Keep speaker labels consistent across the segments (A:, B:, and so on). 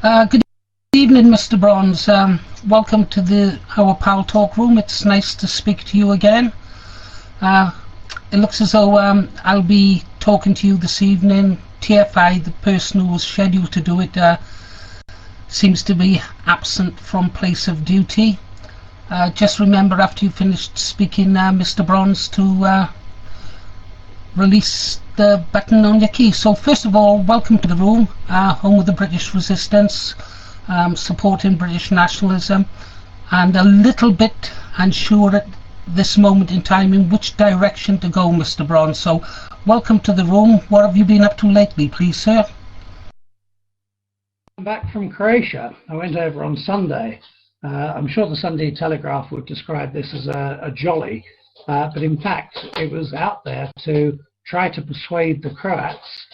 A: Good evening, Mr. Brons. Welcome to our Pal Talk room. It's nice to speak to you again. It looks as though I'll be talking to you this evening. TFI, the person who was scheduled to do it, seems to be absent from place of duty. Just remember after you finished speaking, Mr. Brons, to release the button on your key. So first of all, welcome to the room, home of the British resistance, supporting British nationalism, and a little bit unsure at this moment in time in which direction to go, Mr. Brons. So welcome to the room. What have you been up to lately, please, sir?
B: I'm back from Croatia. I went over on Sunday. I'm sure the Sunday Telegraph would describe this as a jolly, but in fact it was out there to try to persuade the Croats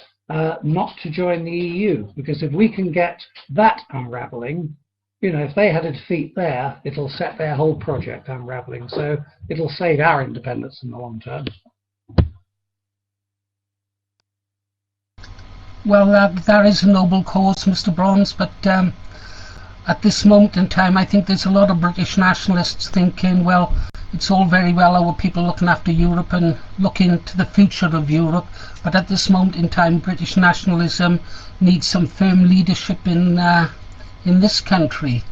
B: not to join the EU, because if we can get that unraveling, you know, if they had a defeat there, it'll set their whole project unraveling, so it'll save our independence in the long term.
A: Well, that is a noble cause, Mr. Brons, but at this moment in time I think there's a lot of British nationalists thinking, well, it's all very well our people looking after Europe and looking to the future of Europe, but at this moment in time British nationalism needs some firm leadership in this country.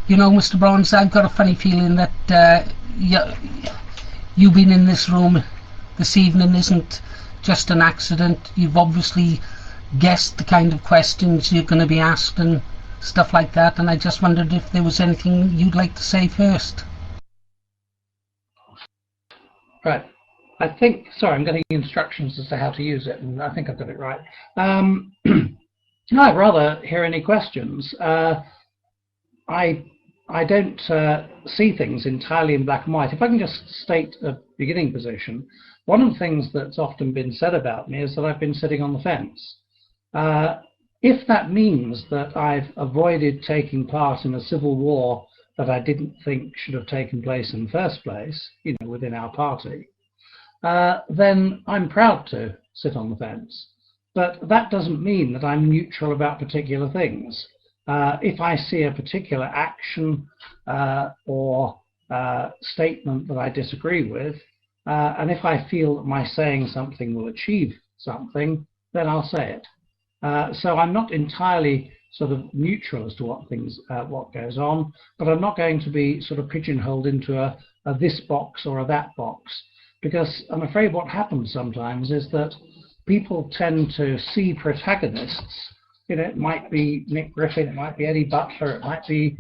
A: You know, Mr. Brons, I've got a funny feeling that you being in this room this evening isn't just an accident. You've obviously guessed the kind of questions you're going to be asked and stuff like that, and I just wondered if there was anything you'd like to say first.
B: Right. I think, sorry, I'm getting instructions as to how to use it, and I think I've got it right. I'd rather hear any questions. I don't see things entirely in black and white. If I can just state a beginning position, one of the things that's often been said about me is that I've been sitting on the fence. If that means that I've avoided taking part in a civil war that I didn't think should have taken place in the first place, you know, within our party, then I'm proud to sit on the fence. But that doesn't mean that I'm neutral about particular things. If I see a particular action or statement that I disagree with, and if I feel that my saying something will achieve something, then I'll say it. So I'm not entirely sort of neutral as to what goes on, but I'm not going to be sort of pigeonholed into a this box or a that box, because I'm afraid what happens sometimes is that people tend to see protagonists. You know, it might be Nick Griffin, it might be Eddie Butler, it might be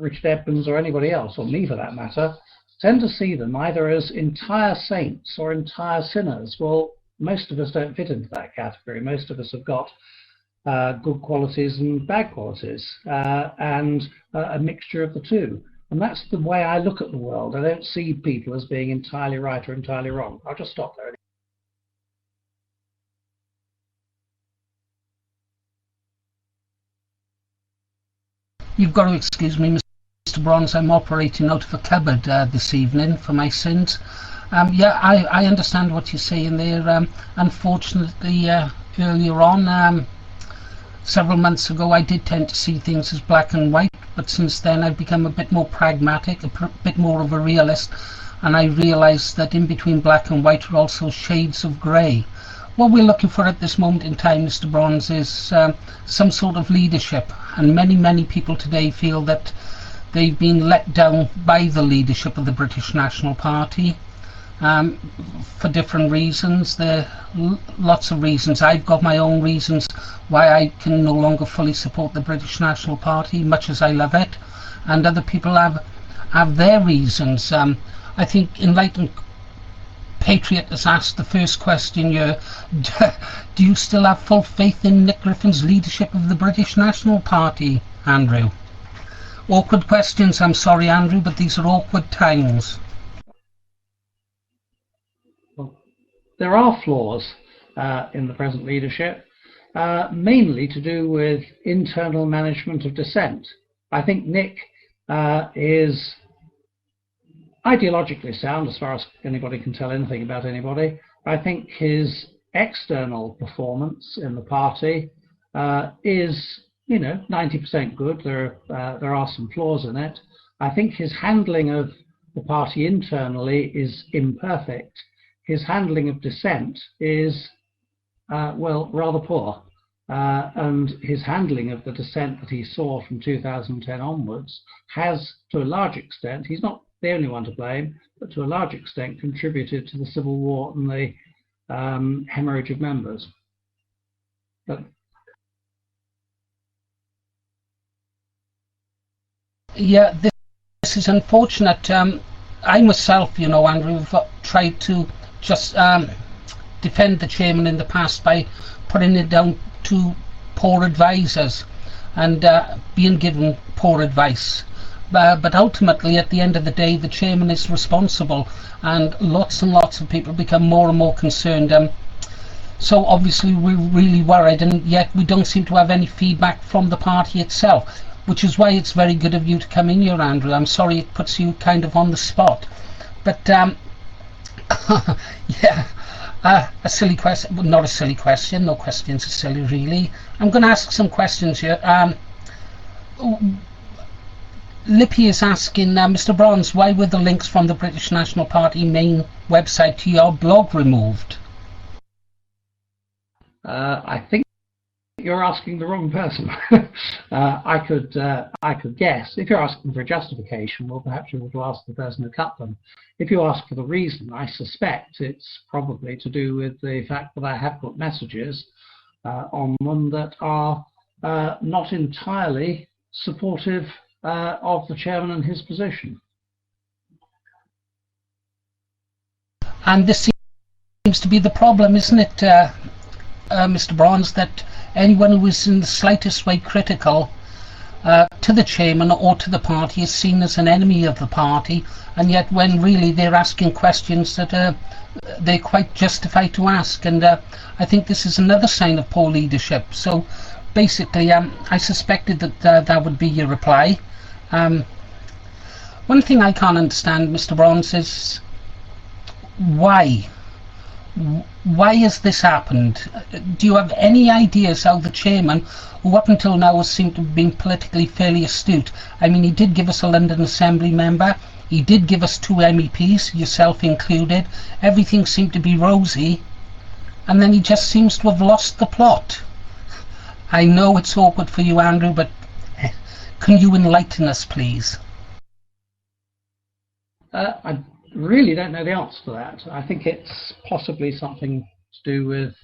B: Richard Evans or anybody else, or me for that matter, tend to see them either as entire saints or entire sinners. Well, most of us don't fit into that category. Most of us have got good qualities and bad qualities, and a mixture of the two. And that's the way I look at the world. I don't see people as being entirely right or entirely wrong. I'll just stop there.
A: You've got to excuse me, Mr. Brons, I'm operating out of a cupboard this evening for my sins. Yeah, I understand what you're saying there. Unfortunately, earlier on, several months ago, I did tend to see things as black and white, but since then I've become a bit more pragmatic, a bit more of a realist, and I realise that in between black and white are also shades of grey. What we're looking for at this moment in time, Mr. Brons, is some sort of leadership, and many people today feel that they've been let down by the leadership of the British National Party. For different reasons. There are lots of reasons. I've got my own reasons why I can no longer fully support the British National Party, much as I love it, and other people have their reasons. I think Enlightened Patriot has asked the first question here, do you still have full faith in Nick Griffin's leadership of the British National Party, Andrew? Awkward questions, I'm sorry, Andrew, but these are awkward times.
B: There are flaws in the present leadership, mainly to do with internal management of dissent. I think Nick is ideologically sound, as far as anybody can tell anything about anybody. I think his external performance in the party is 90% good. There are some flaws in it. I think his handling of the party internally is imperfect. His handling of dissent is, rather poor. And his handling of the dissent that he saw from 2010 onwards has, to a large extent, he's not the only one to blame, but to a large extent contributed to the civil war and the hemorrhage of members. But
A: yeah, this is unfortunate. I myself, Andrew, have tried to just defend the chairman in the past by putting it down to poor advisors and being given poor advice. But ultimately, at the end of the day, the chairman is responsible, and lots of people become more and more concerned. So obviously we're really worried, and yet we don't seem to have any feedback from the party itself, which is why it's very good of you to come in here, Andrew. I'm sorry it puts you kind of on the spot, but yeah, a silly question, well, not a silly question, no questions are silly really. I'm going to ask some questions here. Lippy is asking, Mr. Brons, why were the links from the British National Party main website to your blog removed?
B: I think you're asking the wrong person. I could guess. If you're asking for a justification, well, perhaps you ought to ask the person who cut them. If you ask for the reason, I suspect it's probably to do with the fact that I have put messages on them that are not entirely supportive of the chairman and his position.
A: And this seems to be the problem, isn't it, Mr. Brons, that anyone who is in the slightest way critical to the chairman or to the party is seen as an enemy of the party, and yet when really they're asking questions that they're quite justified to ask. And I think this is another sign of poor leadership. So basically, I suspected that that would be your reply. One thing I can't understand, Mr. Brons, is why has this happened? Do you have any ideas how the chairman, who up until now has seemed to have been politically fairly astute, I mean, he did give us a London Assembly member, he did give us 2 MEPs, yourself included, everything seemed to be rosy, and then he just seems to have lost the plot. I know it's awkward for you, Andrew, but can you enlighten us, please?
B: I really don't know the answer to that. I think it's possibly something to do with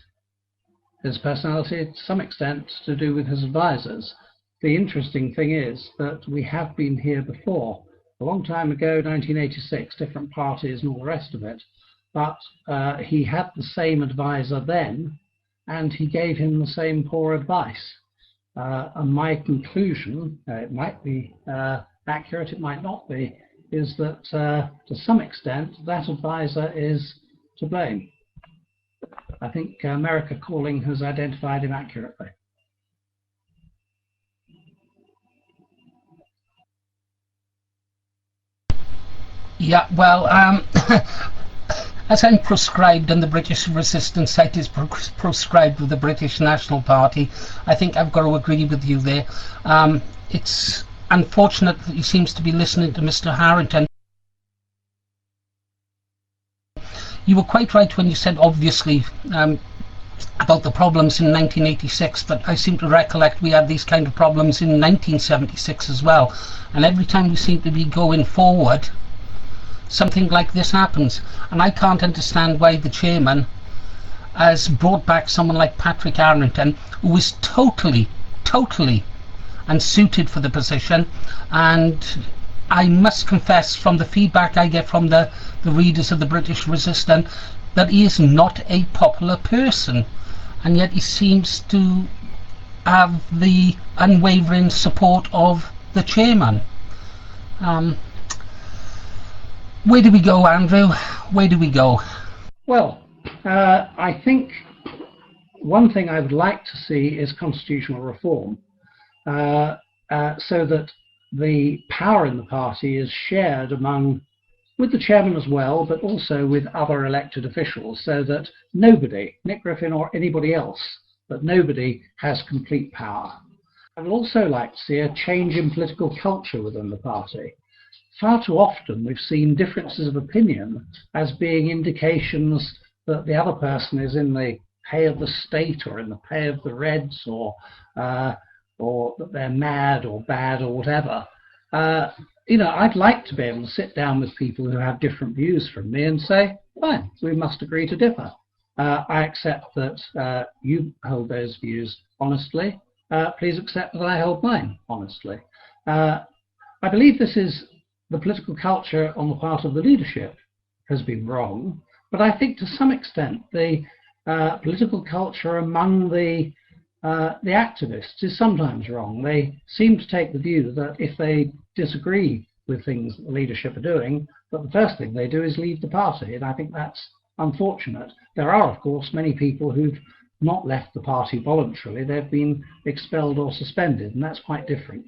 B: his personality, to some extent to do with his advisors. The interesting thing is that we have been here before, a long time ago, 1986, different parties and all the rest of it, but he had the same advisor then, and he gave him the same poor advice. And my conclusion, it might be accurate, it might not be, is that to some extent that advisor is to blame. I think America Calling has identified him accurately.
A: Yeah, well, as I'm proscribed and the British Resistance site is proscribed with the British National Party, I think I've got to agree with you there. It's unfortunate that he seems to be listening to Mr. Harrington. You were quite right when you said, obviously, about the problems in 1986, but I seem to recollect we had these kind of problems in 1976 as well. And every time we seem to be going forward, something like this happens. And I can't understand why the chairman has brought back someone like Patrick Harrington, who is totally unsuited for the position. And I must confess, from the feedback I get from the readers of the British Resistance, that he is not a popular person, and yet he seems to have the unwavering support of the chairman. Where do we go, Andrew? Where do we go?
B: Well, I think one thing I would like to see is constitutional reform, so that the power in the party is shared with the chairman as well, but also with other elected officials, so that nobody, Nick Griffin or anybody else, but nobody has complete power. I would also like to see a change in political culture within the party. Far too often we've seen differences of opinion as being indications that the other person is in the pay of the state or in the pay of the Reds, or that they're mad or bad or whatever. I'd like to be able to sit down with people who have different views from me and say, fine, we must agree to differ. I accept that you hold those views honestly. Please accept that I hold mine honestly. I believe this is the political culture on the part of the leadership has been wrong, but I think to some extent the political culture among the activists is sometimes wrong. They seem to take the view that if they disagree with things that the leadership are doing, that the first thing they do is leave the party, and I think that's unfortunate. There are, of course, many people who've not left the party voluntarily. They've been expelled or suspended, and that's quite different.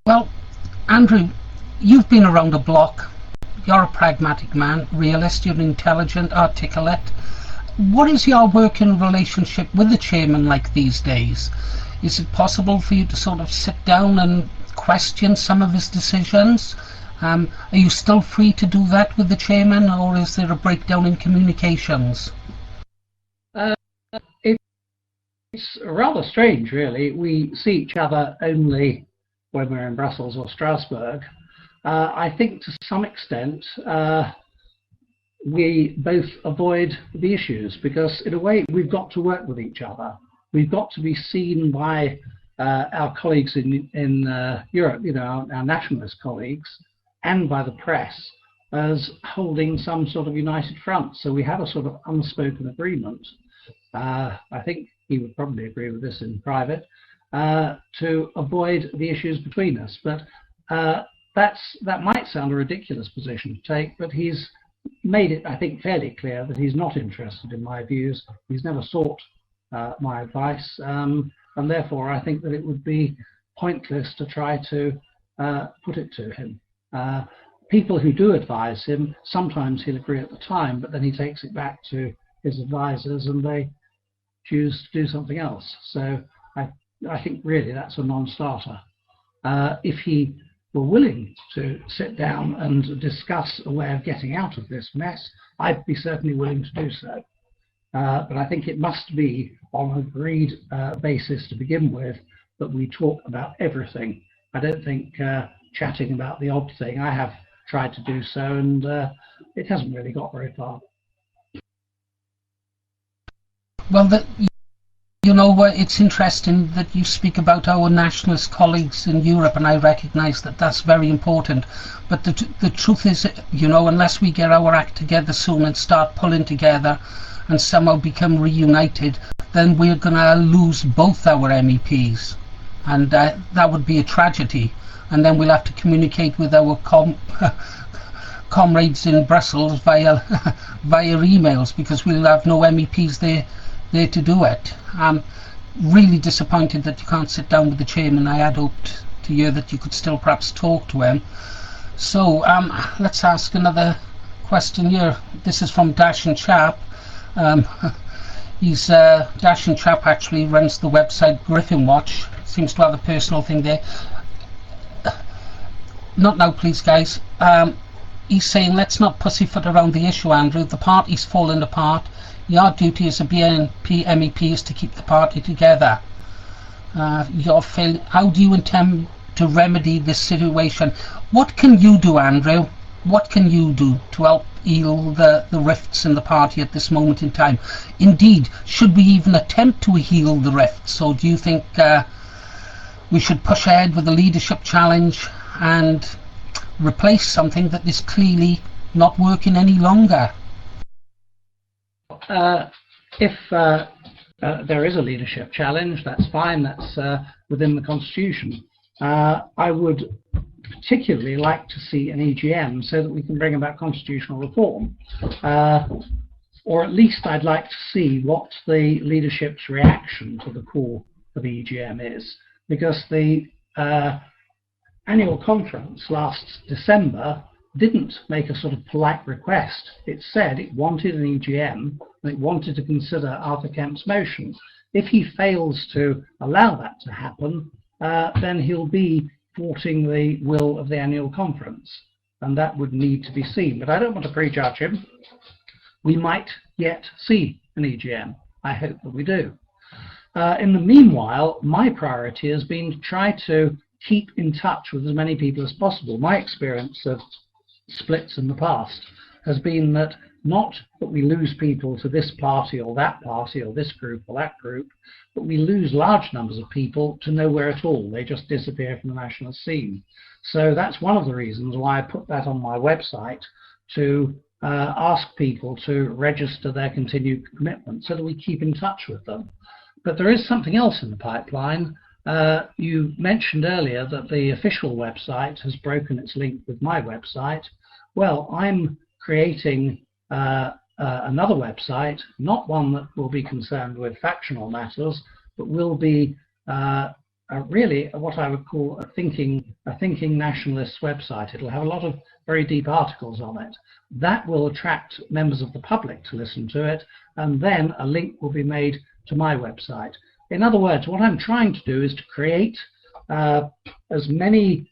A: Well, Andrew, you've been around the block. You're a pragmatic man, realist, you're intelligent, articulate. What is your working relationship with the chairman like these days? Is it possible for you to sort of sit down and question some of his decisions? Are you still free to do that with the chairman, or is there a breakdown in communications?
B: It's rather strange, really. We see each other only when we're in Brussels or Strasbourg. I think to some extent we both avoid the issues because, in a way, we've got to work with each other. We've got to be seen by our colleagues in Europe, our nationalist colleagues, and by the press as holding some sort of united front. So we have a sort of unspoken agreement. I think he would probably agree with this in private, to avoid the issues between us. But that might sound a ridiculous position to take, but he's made it, I think, fairly clear that he's not interested in my views. He's never sought my advice, and therefore I think that it would be pointless to try to put it to him. People who do advise him, sometimes he'll agree at the time, but then he takes it back to his advisors and they choose to do something else. So I think really that's a non-starter. If he were willing to sit down and discuss a way of getting out of this mess, I'd be certainly willing to do so. But I think it must be on an agreed basis to begin with, that we talk about everything. I don't think chatting about the odd thing. I have tried to do so, and it hasn't really got very far.
A: Well, it's interesting that you speak about our nationalist colleagues in Europe, and I recognise that that's very important. But the truth is, unless we get our act together soon and start pulling together and somehow become reunited, then we're going to lose both our MEPs, and that would be a tragedy. And then we'll have to communicate with our comrades in Brussels via emails, because we'll have no MEPs there to do it. I'm really disappointed that you can't sit down with the chairman. I had hoped to hear that you could still perhaps talk to him. So let's ask another question here. This is from Dashing Chap. He's Dashing Chap actually runs the website Griffin Watch. Seems to have a personal thing there. Not now, please, guys. He's saying, let's not pussyfoot around the issue, Andrew. The party's falling apart. Your duty as a BNP MEP is to keep the party together. How do you intend to remedy this situation? What can you do, Andrew? What can you do to help heal the rifts in the party at this moment in time? Indeed, should we even attempt to heal the rifts, or do you think we should push ahead with the leadership challenge and replace something that is clearly not working any longer?
B: If there is a leadership challenge, that's fine. That's within the Constitution. I would particularly like to see an EGM so that we can bring about constitutional reform. Or at least I'd like to see what the leadership's reaction to the call for the EGM is. Because the annual conference last December didn't make a sort of polite request. It said it wanted an EGM and it wanted to consider Arthur Kemp's motion. If he fails to allow that to happen, then he'll be thwarting the will of the annual conference, and that would need to be seen. But I don't want to prejudge him. We might yet see an EGM. I hope that we do. In the meanwhile, my priority has been to try to keep in touch with as many people as possible. My experience of splits in the past has been that not that we lose people to this party or this group or that group, but we lose large numbers of people to nowhere at all. They just disappear from the national scene. So that's one of the reasons why I put that on my website, to ask people to register their continued commitment so that we keep in touch with them. But there is something else in the pipeline. You mentioned earlier that the official website has broken its link with my website. Well, I'm creating another website, not one that will be concerned with factional matters, but will be really what I would call a thinking nationalist website. It'll have a lot of very deep articles on it. That will attract members of the public to listen to it, and then a link will be made to my website. In other words, what I'm trying to do is to create as many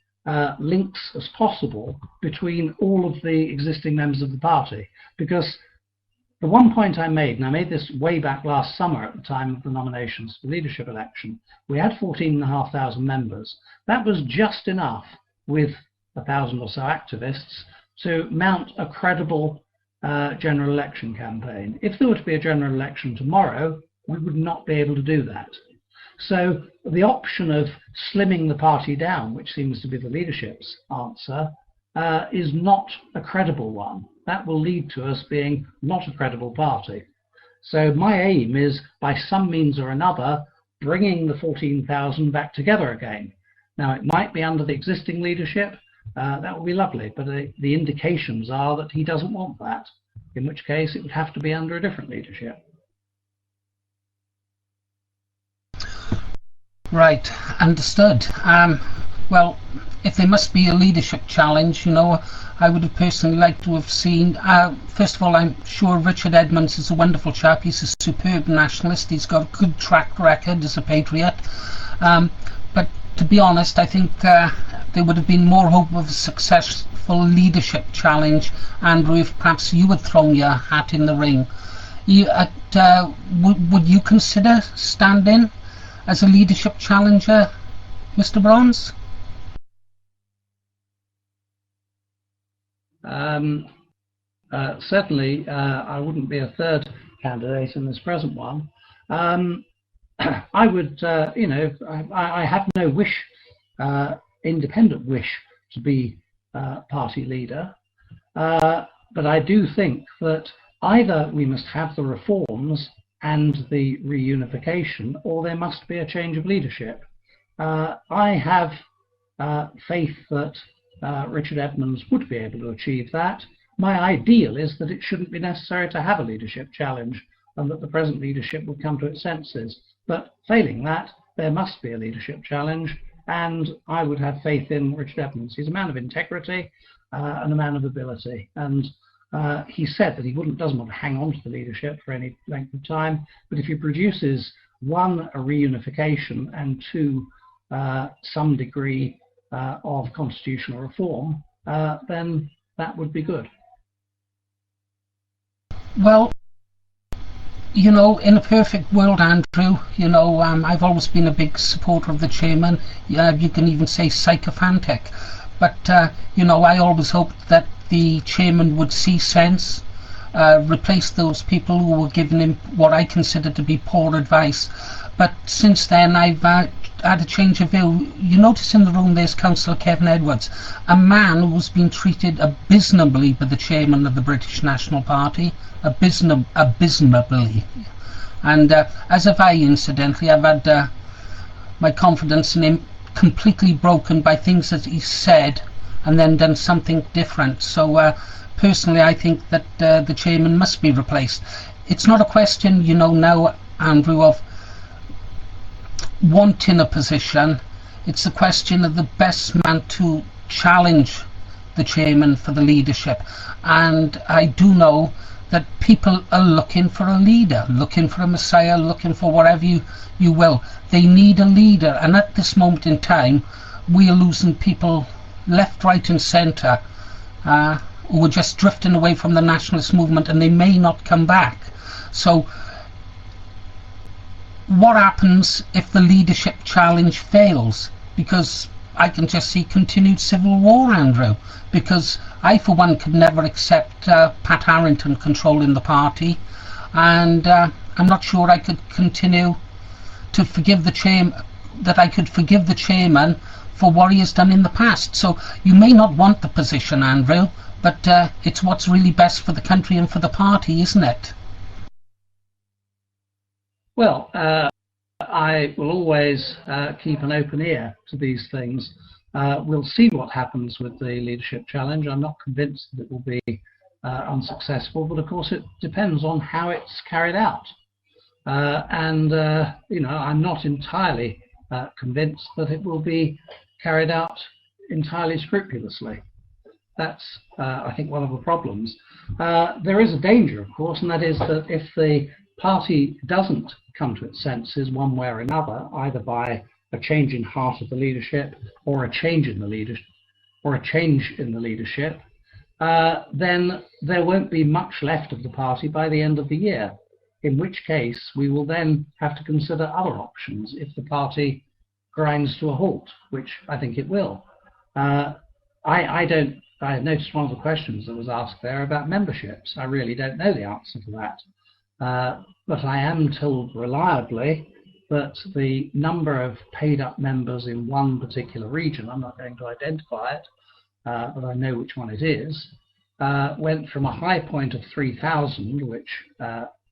B: links as possible between all of the existing members of the party, because the one point I made, and I made this way back last summer at the time of the nominations for the leadership election, we had 14,500 members. That was just enough, with 1,000 or so activists, to mount a credible general election campaign. If there were to be a general election tomorrow, we would not be able to do that. So the option of slimming the party down, which seems to be the leadership's answer, is not a credible one. That will lead to us being not a credible party. So my aim is, by some means or another, bringing the 14,000 back together again. Now, it might be under the existing leadership. That would be lovely, but the indications are that he doesn't want that, in which case it would have to be under a different leadership.
A: Right, understood. Well, if there must be a leadership challenge, you know, I would have personally liked to have seen, first of all, I'm sure Richard Edmonds is a wonderful chap. He's a superb nationalist. He's got a good track record as a patriot. But to be honest, I think there would have been more hope of a successful leadership challenge, Andrew, if perhaps you had thrown your hat in the ring. Would you consider standing as a leadership challenger, Mr. Brons?
B: Certainly, I wouldn't be a third candidate in this present one. I would, you know, I have no wish, independent wish, to be party leader, but I do think that either we must have the reforms and the reunification, or there must be a change of leadership. I have faith that Richard Edmonds would be able to achieve that. My ideal is that it shouldn't be necessary to have a leadership challenge, and that the present leadership would come to its senses. But failing that, there must be a leadership challenge, and I would have faith in Richard Edmonds. He's a man of integrity and a man of ability, and he said that he doesn't want to hang on to the leadership for any length of time, but if he produces, one, a reunification, and two, some degree of constitutional reform, then that would be good.
A: Well, you know, in a perfect world, Andrew, you know, I've always been a big supporter of the chairman. You can even say sycophantic. But, you know, I always hoped that the chairman would see sense, replace those people who were giving him what I consider to be poor advice. But since then, I've had a change of view. You notice in the room there's Councillor Kevin Edwards, a man who's been treated abysmally by the chairman of the British National Party, abysmally. And as have I, incidentally. I've had my confidence in him completely broken by things that he said and then done something different. So personally, I think that the chairman must be replaced. It's not a question, you know, now, Andrew, of wanting a position. It's a question of the best man to challenge the chairman for the leadership. And I do know that people are looking for a leader, looking for a messiah, looking for whatever you will. They need a leader, and at this moment in time we are losing people left, right and centre who are just drifting away from the nationalist movement, and they may not come back. So what happens if the leadership challenge fails? Because I can just see continued civil war, Andrew, because I for one could never accept Pat Harrington controlling the party, and I'm not sure I could continue to forgive the chairman for what he has done in the past. So you may not want the position, Andrew, but it's what's really best for the country and for the party, isn't it?
B: Well, I will always keep an open ear to these things. We'll see what happens with the leadership challenge. I'm not convinced that it will be unsuccessful, but of course it depends on how it's carried out. You know, I'm not entirely convinced that it will be carried out entirely scrupulously. That's, I think, one of the problems. There is a danger, of course, and that is that if the party doesn't come to its senses one way or another, either by a change in heart of the leadership or a change in the leadership, then there won't be much left of the party by the end of the year, in which case we will then have to consider other options if the party grinds to a halt, which I think it will. I noticed one of the questions that was asked there about memberships. I really don't know the answer to that. But I am told reliably that the number of paid up members in one particular region, I'm not going to identify it, but I know which one it is, went from a high point of 3,000, which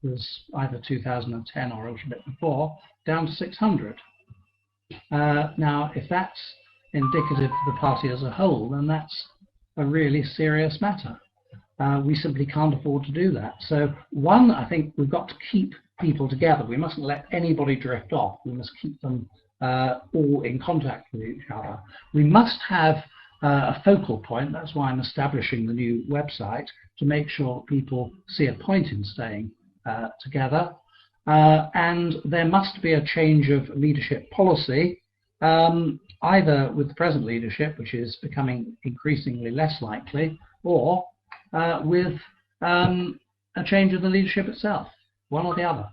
B: was either 2010 or a little bit before, down to 600. Now, if that's indicative of the party as a whole, then that's a really serious matter. We simply can't afford to do that. So one, I think we've got to keep people together. We mustn't let anybody drift off. We must keep them all in contact with each other. We must have a focal point. That's why I'm establishing the new website, to make sure people see a point in staying together. And there must be a change of leadership policy, either with the present leadership, which is becoming increasingly less likely, or with a change of the leadership itself, one or the other.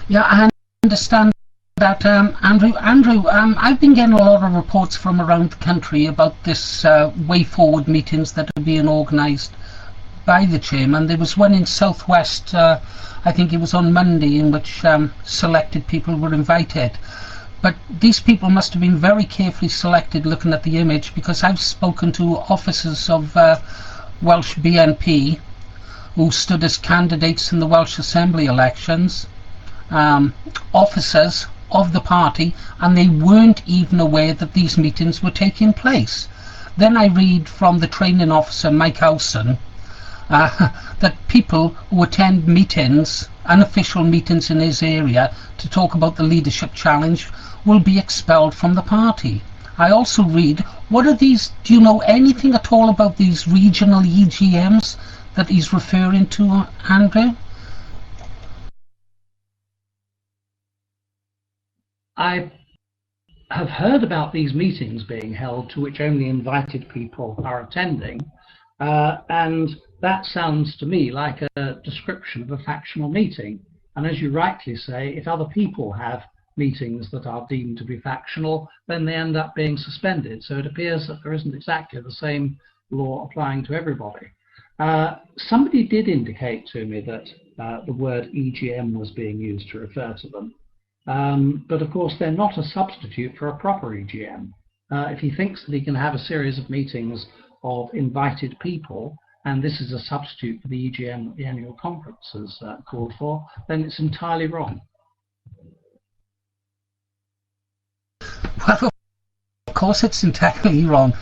A: Yeah, I understand that, Andrew. I've been getting a lot of reports from around the country about this way forward meetings that are being organised by the chairman. There was one in Southwest, I think it was on Monday, in which selected people were invited. But these people must have been very carefully selected, looking at the image, because I've spoken to officers of Welsh BNP who stood as candidates in the Welsh Assembly elections, officers of the party, and they weren't even aware that these meetings were taking place. Then I read from the training officer, Mike Howson, that people who attend meetings, unofficial meetings in his area, to talk about the leadership challenge will be expelled from the party. I also read, what are these, do you know anything at all about these regional EGMs that he's referring to, Andrew?
B: I have heard about these meetings being held to which only invited people are attending, and that sounds to me like a description of a factional meeting. And as you rightly say, if other people have meetings that are deemed to be factional, then they end up being suspended. So it appears that there isn't exactly the same law applying to everybody. Somebody did indicate to me that the word EGM was being used to refer to them. But of course, they're not a substitute for a proper EGM. If he thinks that he can have a series of meetings of invited people, and this is a substitute for the EGM that the annual conference has called for, then it's entirely wrong.
A: Well, of course it's entirely wrong.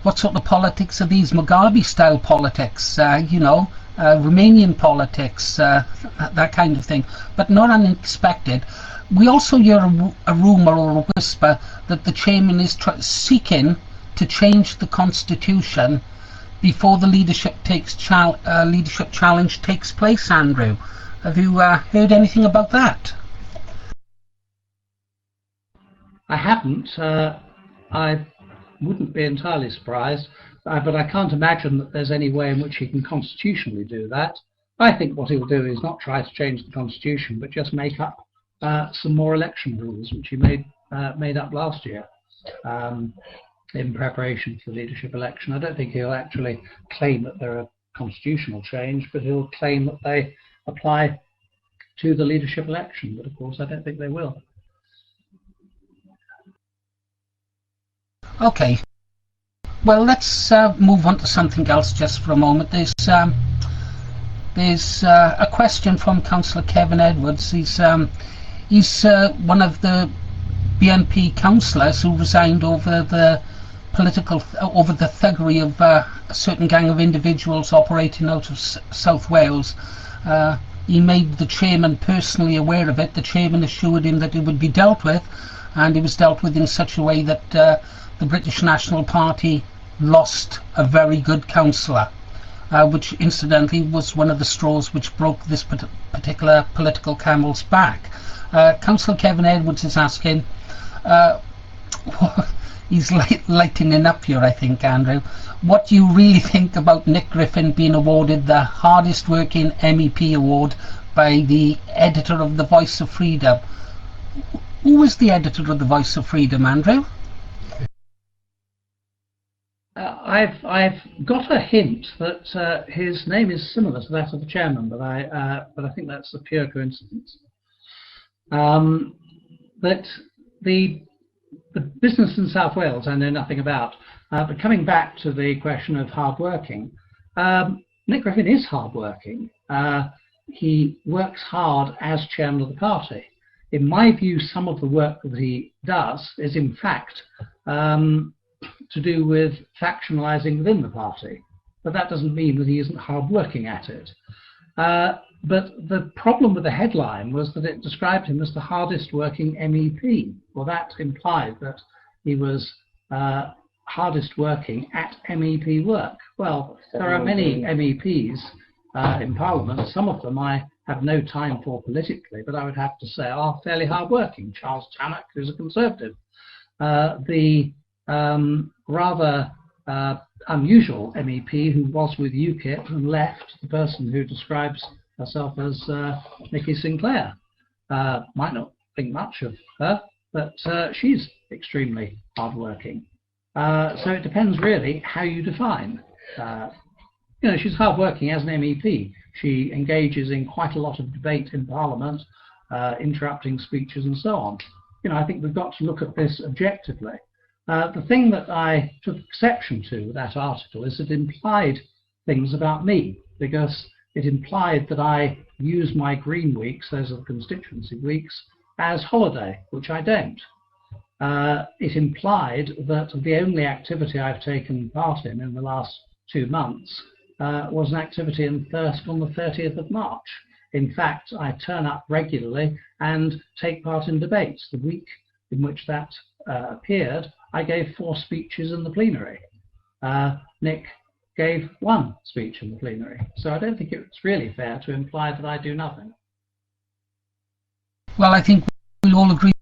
A: What sort of politics are these? Mugabe-style politics, you know, Romanian politics, that kind of thing. But not unexpected. We also hear a rumour or a whisper that the chairman is seeking to change the constitution before the leadership challenge takes place, Andrew. Have you heard anything about that?
B: I haven't. I wouldn't be entirely surprised, but I can't imagine that there's any way in which he can constitutionally do that. I think what he'll do is not try to change the constitution, but just make up some more election rules, which he made up last year in preparation for the leadership election. I don't think he'll actually claim that they're a constitutional change, but he'll claim that they apply to the leadership election. But of course, I don't think they will.
A: Okay, well, let's move on to something else just for a moment. There's a question from Councillor Kevin Edwards. He's one of the BNP councillors who resigned over the thuggery of a certain gang of individuals operating out of South Wales. He made the chairman personally aware of it. The chairman assured him that it would be dealt with, and it was dealt with in such a way that the British National Party lost a very good councillor, which incidentally was one of the straws which broke this particular political camel's back. Councillor Kevin Edwards is asking, he's lightening up here, I think, Andrew. What do you really think about Nick Griffin being awarded the hardest working MEP award by the editor of The Voice of Freedom? Who was the editor of The Voice of Freedom, Andrew?
B: I've got a hint that his name is similar to that of the chairman, but I think that's a pure coincidence. But the business in South Wales I know nothing about. But coming back to the question of hard working, Nick Griffin is hard working. He works hard as chairman of the party. In my view, some of the work that he does is in fact to do with factionalizing within the party, but that doesn't mean that he isn't hard working at it. But the problem with the headline was that it described him as the hardest working MEP. Well, that implied that he was hardest working at MEP work. Well, there are many MEPs in Parliament. Some of them I have no time for politically, but I would have to say are fairly hard working. Charles Tannock, who's a Conservative. The rather unusual MEP who was with UKIP and left, the person who describes herself as Nikki Sinclair. Might not think much of her, but she's extremely hardworking. So it depends really how you define. She's hardworking as an MEP. She engages in quite a lot of debate in Parliament, interrupting speeches and so on. I think we've got to look at this objectively. The thing that I took exception to with that article is it implied things about me, because it implied that I use my green weeks, those are the constituency weeks, as holiday, which I don't. It implied that the only activity I've taken part in the last 2 months was an activity in Thirsk on the 30th of March. In fact, I turn up regularly and take part in debates. The week in which that appeared, I gave 4 speeches in the plenary. Nick gave 1 speech in the plenary. So I don't think it's really fair to imply that I do nothing.
A: Well, I think we'll all agree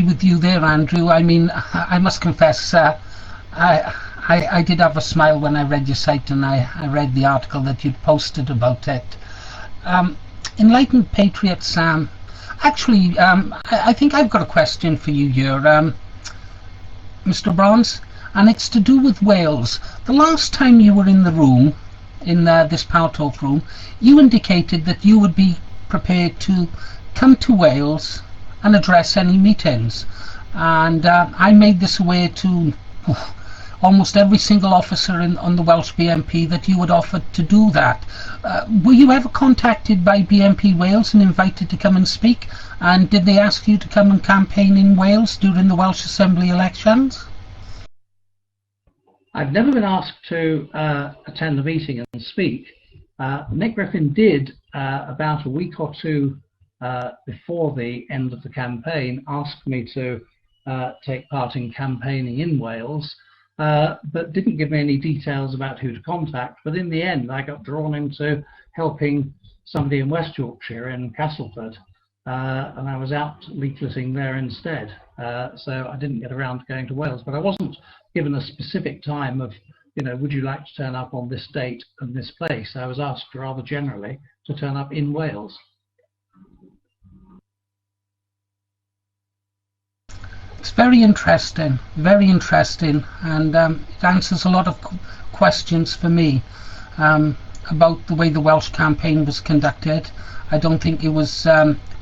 A: with you there, Andrew. I mean, I must confess, I did have a smile when I read your site and I read the article that you'd posted about it. Enlightened Patriots, actually, I think I've got a question for you here, Mr. Brons, and it's to do with Wales. The last time you were in the room, in this paltalk room, you indicated that you would be prepared to come to Wales and address any meetings, and I made this aware to almost every single officer on the Welsh BNP that you would offer to do that. Were you ever contacted by BNP Wales and invited to come and speak? And did they ask you to come and campaign in Wales during the Welsh Assembly elections?
B: I've never been asked to attend the meeting and speak. Nick Griffin did, about a week or 2 before the end of the campaign, ask me to take part in campaigning in Wales. but didn't give me any details about who to contact. But in the end, I got drawn into helping somebody in West Yorkshire in Castleford, and I was out leafleting there instead. So I didn't get around to going to Wales, but I wasn't given a specific time of, would you like to turn up on this date and this place? I was asked rather generally to turn up in Wales.
A: It's very interesting, and it answers a lot of questions for me about the way the Welsh campaign was conducted. I don't think it was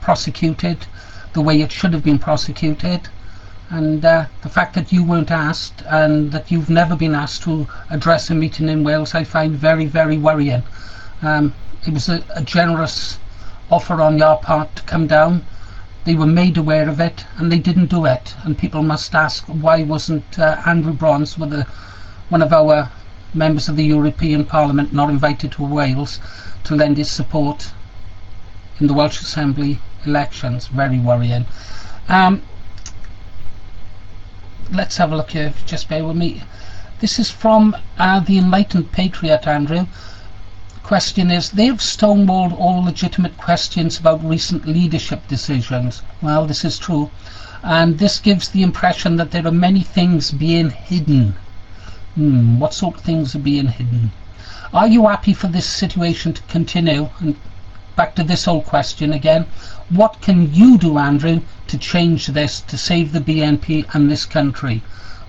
A: prosecuted the way it should have been prosecuted, and the fact that you weren't asked and that you've never been asked to address a meeting in Wales, I find very, very worrying. It was a generous offer on your part to come down. They were made aware of it and they didn't do it, and people must ask, why wasn't Andrew Brons, one of our members of the European Parliament, not invited to Wales to lend his support in the Welsh Assembly elections? Very worrying. Let's have a look here, just bear with me. This is from the Enlightened Patriot, Andrew. Question is, they've stonewalled all legitimate questions about recent leadership decisions. Well, this is true, and this gives the impression that there are many things being hidden. What sort of things are being hidden? Are you happy for this situation to continue? And back to this old question again, what can you do, Andrew, to change this, to save the BNP and this country?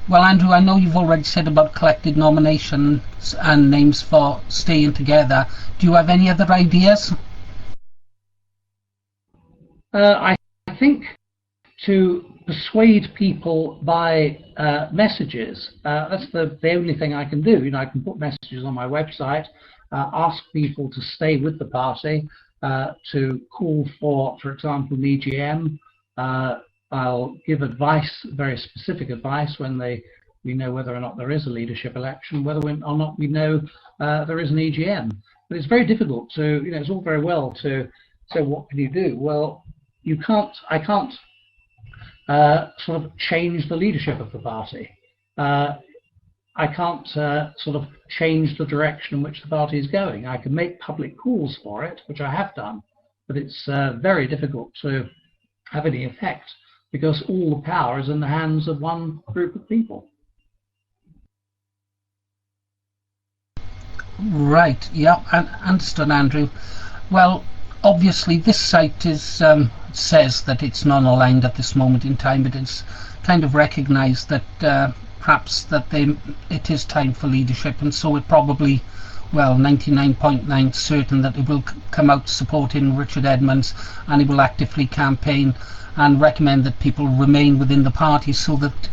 A: Well, Andrew, I know you've already said about collected nominations and names for staying together. Do you have any other ideas?
B: I think to persuade people by messages, that's the only thing I can do. I can put messages on my website, ask people to stay with the party, to call for example, an EGM. I'll give advice, very specific advice, when we know whether or not there is a leadership election, whether or not we know there is an EGM. But it's very difficult to, it's all very well to say, what can you do? Well, I can't sort of change the leadership of the party. I can't sort of change the direction in which the party is going. I can make public calls for it, which I have done, but it's very difficult to have any effect, because all the power is in the hands of one group of people.
A: Right, yeah, understood, Andrew. Well, obviously this site is says that it's non-aligned at this moment in time, but it's kind of recognised that perhaps that it is time for leadership, and so it probably, well, 99.9 certain that it will come out supporting Richard Edmonds, and it will actively campaign and recommend that people remain within the party so that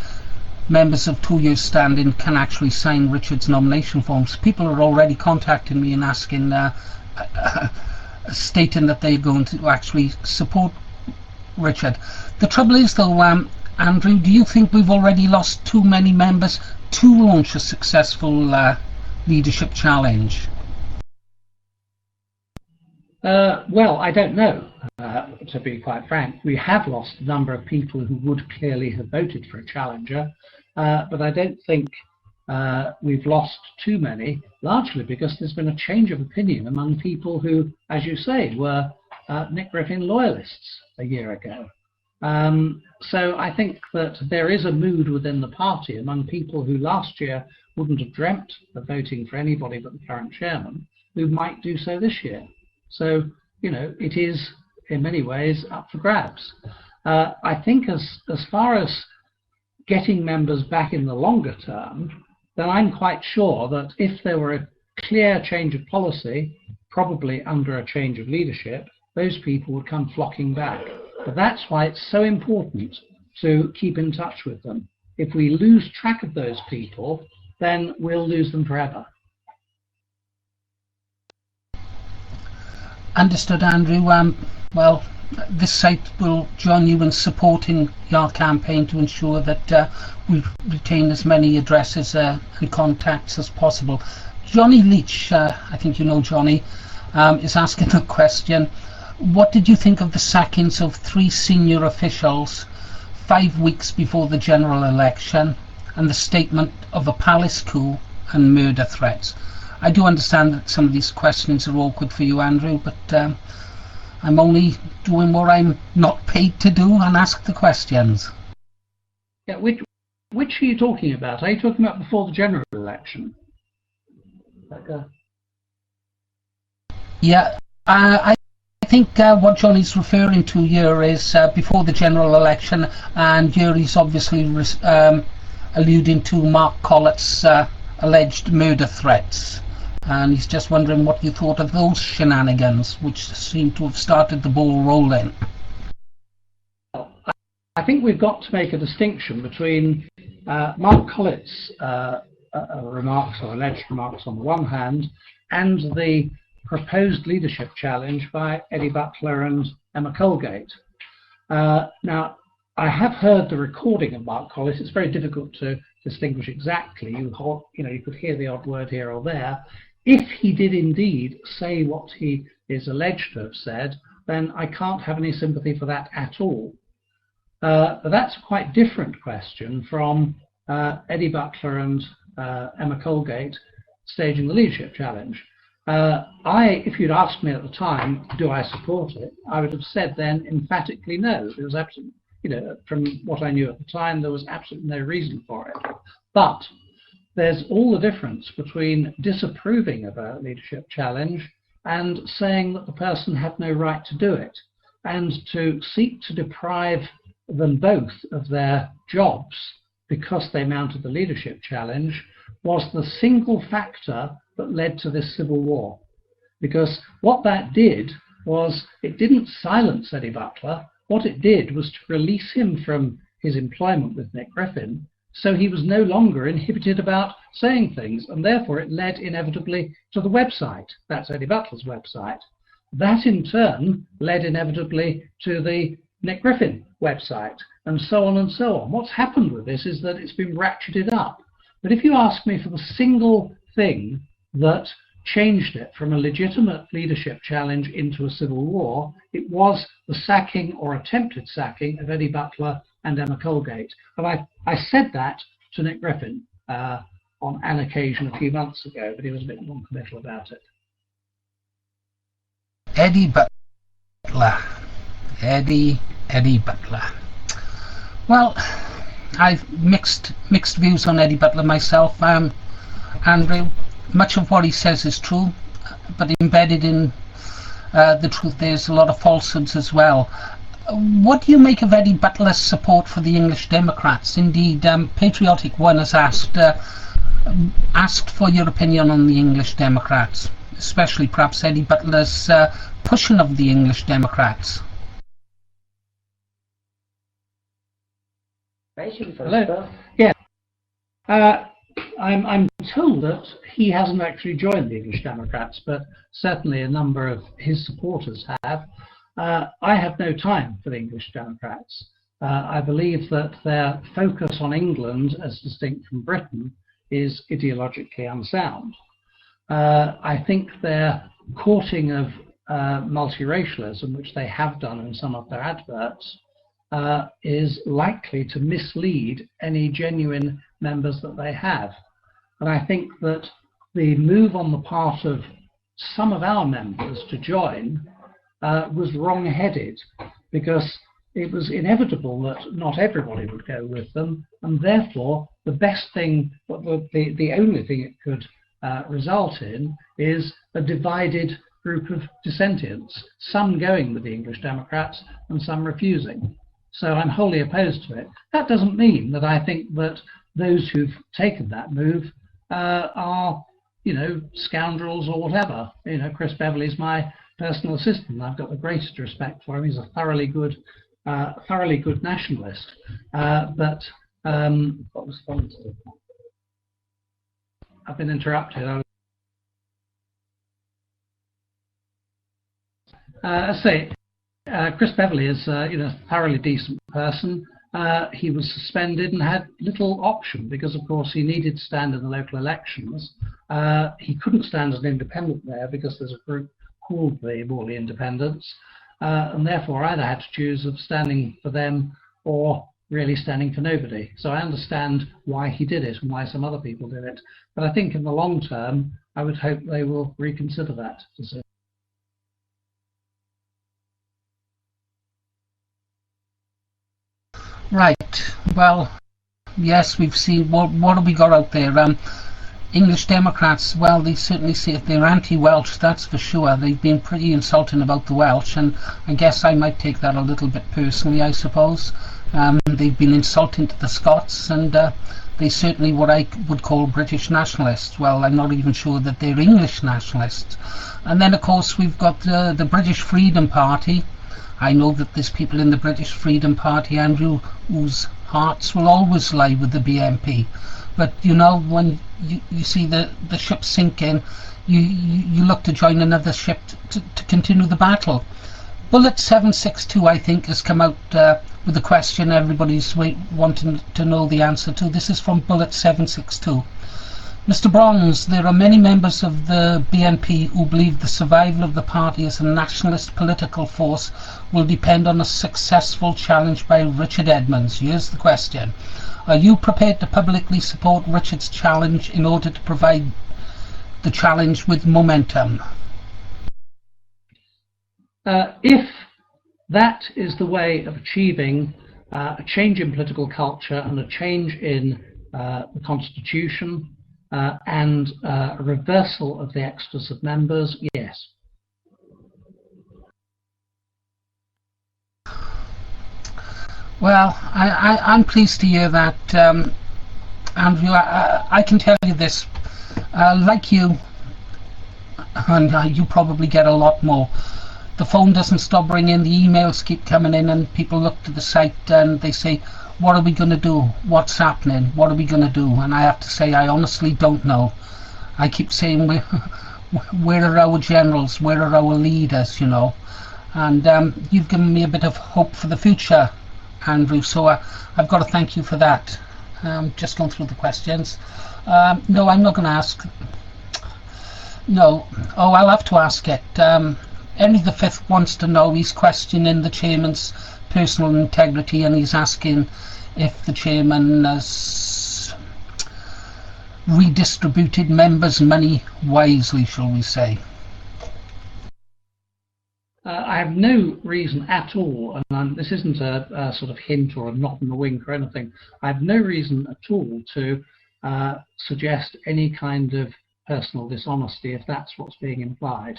A: members of 2 years standing can actually sign Richard's nomination forms. People are already contacting me and asking, stating that they're going to actually support Richard. The trouble is though, Andrew, do you think we've already lost too many members to launch a successful leadership challenge?
B: Well, I don't know, to be quite frank. We have lost a number of people who would clearly have voted for a challenger, but I don't think we've lost too many, largely because there's been a change of opinion among people who, as you say, were Nick Griffin loyalists a year ago. So I think that there is a mood within the party among people who last year wouldn't have dreamt of voting for anybody but the current chairman, who might do so this year. So, it is in many ways up for grabs. I think as far as getting members back in the longer term, then I'm quite sure that if there were a clear change of policy, probably under a change of leadership, those people would come flocking back. But that's why it's so important to keep in touch with them. If we lose track of those people, then we'll lose them forever.
A: Understood, Andrew. Well, this site will join you in supporting your campaign to ensure that we retain as many addresses and contacts as possible. Johnny Leach, I think you know Johnny, is asking a question. What did you think of the sackings of 3 senior officials 5 weeks before the general election? and the statement of a palace coup and murder threats. I do understand that some of these questions are awkward for you, Andrew, but I'm only doing what I'm not paid to do and ask the questions.
B: Yeah, which are you talking about? Are you talking about before the general election?
A: Yeah, I think what Johnny's referring to here is before the general election, and here he's obviously alluding to Mark Collett's alleged murder threats. And he's just wondering what you thought of those shenanigans, which seem to have started the ball rolling.
B: I think we've got to make a distinction between Mark Collett's remarks or alleged remarks on the one hand, and the proposed leadership challenge by Eddie Butler and Emma Colgate. Now, I have heard the recording of Mark Collett. It's very difficult to distinguish exactly. You could hear the odd word here or there. If he did indeed say what he is alleged to have said, then I can't have any sympathy for that at all. But that's a quite different question from Eddie Butler and Emma Colgate staging the leadership challenge. If you'd asked me at the time, do I support it, I would have said then emphatically no. There was absolutely, from what I knew at the time, there was absolutely no reason for it. But there's all the difference between disapproving of a leadership challenge and saying that the person had no right to do it. And to seek to deprive them both of their jobs because they mounted the leadership challenge was the single factor that led to this civil war. Because what that did was, it didn't silence Eddie Butler. What it did was to release him from his employment with Nick Griffin, so he was no longer inhibited about saying things, and therefore it led inevitably to the website. That's Eddie Butler's website. That in turn led inevitably to the Nick Griffin website, and so on and so on. What's happened with this is that it's been ratcheted up. But if you ask me for the single thing that changed it from a legitimate leadership challenge into a civil war, it was the sacking or attempted sacking of Eddie Butler and Emma Colgate. And I said that to Nick Griffin on an occasion a few months ago, but he was a bit non-committal about it.
A: Eddie Butler. Eddie Butler. Well, I've mixed views on Eddie Butler myself. Andrew, much of what he says is true, but embedded in the truth there's a lot of falsehoods as well. What do you make of Eddie Butler's support for the English Democrats? Indeed, Patriotic One has asked for your opinion on the English Democrats, especially perhaps Eddie Butler's pushing of the English Democrats.
B: Hello. Yeah. I'm told that he hasn't actually joined the English Democrats, but certainly a number of his supporters have. I have no time for the English Democrats. I believe that their focus on England, as distinct from Britain, is ideologically unsound. I think their courting of multiracialism, which they have done in some of their adverts, is likely to mislead any genuine members that they have. And I think that the move on the part of some of our members to join was wrong-headed, because it was inevitable that not everybody would go with them, and therefore the best thing, the only thing it could result in is a divided group of dissentients, some going with the English Democrats and some refusing. So I'm wholly opposed to it. That doesn't mean that I think that those who've taken that move are, scoundrels or whatever. Chris Beverley's my personal assistant. I've got the greatest respect for him. He's a thoroughly good nationalist. But what was fun to do? I've been interrupted. Chris Beverley is a thoroughly decent person. He was suspended and had little option because, of course, he needed to stand in the local elections. He couldn't stand as an independent there because there's a group called the Morley Independents, and therefore either had to choose of standing for them or really standing for nobody. So I understand why he did it and why some other people did it. But I think in the long term, I would hope they will reconsider that decision.
A: Right. Well, yes, we've seen what have we got out there? English Democrats, well, they certainly say they're anti-Welsh, that's for sure. They've been pretty insulting about the Welsh, and I guess I might take that a little bit personally, I suppose. They've been insulting to the Scots, and they certainly what I would call British nationalists. Well, I'm not even sure that they're English nationalists. And then, of course, we've got the British Freedom Party. I know that there's people in the British Freedom Party, Andrew, whose hearts will always lie with the BNP. But you know, when you see the ship sinking, you look to join another ship to continue the battle. Bullet 762, I think, has come out with a question everybody's wanting to know the answer to. This is from Bullet 762. Mr. Brons, there are many members of the BNP who believe the survival of the party as a nationalist political force will depend on a successful challenge by Richard Edmonds. Here's the question. Are you prepared to publicly support Richard's challenge in order to provide the challenge with momentum?
B: If that is the way of achieving a change in political culture and a change in the constitution, and a reversal of the extras of members, yes.
A: Well, I'm pleased to hear that, Andrew. I can tell you this, like you, and you probably get a lot more. The phone doesn't stop ringing, the emails keep coming in, and people look to the site and they say, what are we going to do? What's happening? What are we going to do? And I have to say, I honestly don't know. I keep saying, where are our generals? Where are our leaders, you know? And you've given me a bit of hope for the future, Andrew, so I've got to thank you for that. Just going through the questions. No, I'm not going to ask. No. Oh, I'll have to ask it. Henry V wants to know, he's questioning the chairman's personal integrity, and he's asking if the chairman has redistributed members' money wisely, shall we say.
B: I have no reason at all, and this isn't a sort of hint or a nod and a wink or anything, I have no reason at all to suggest any kind of personal dishonesty, if that's what's being implied.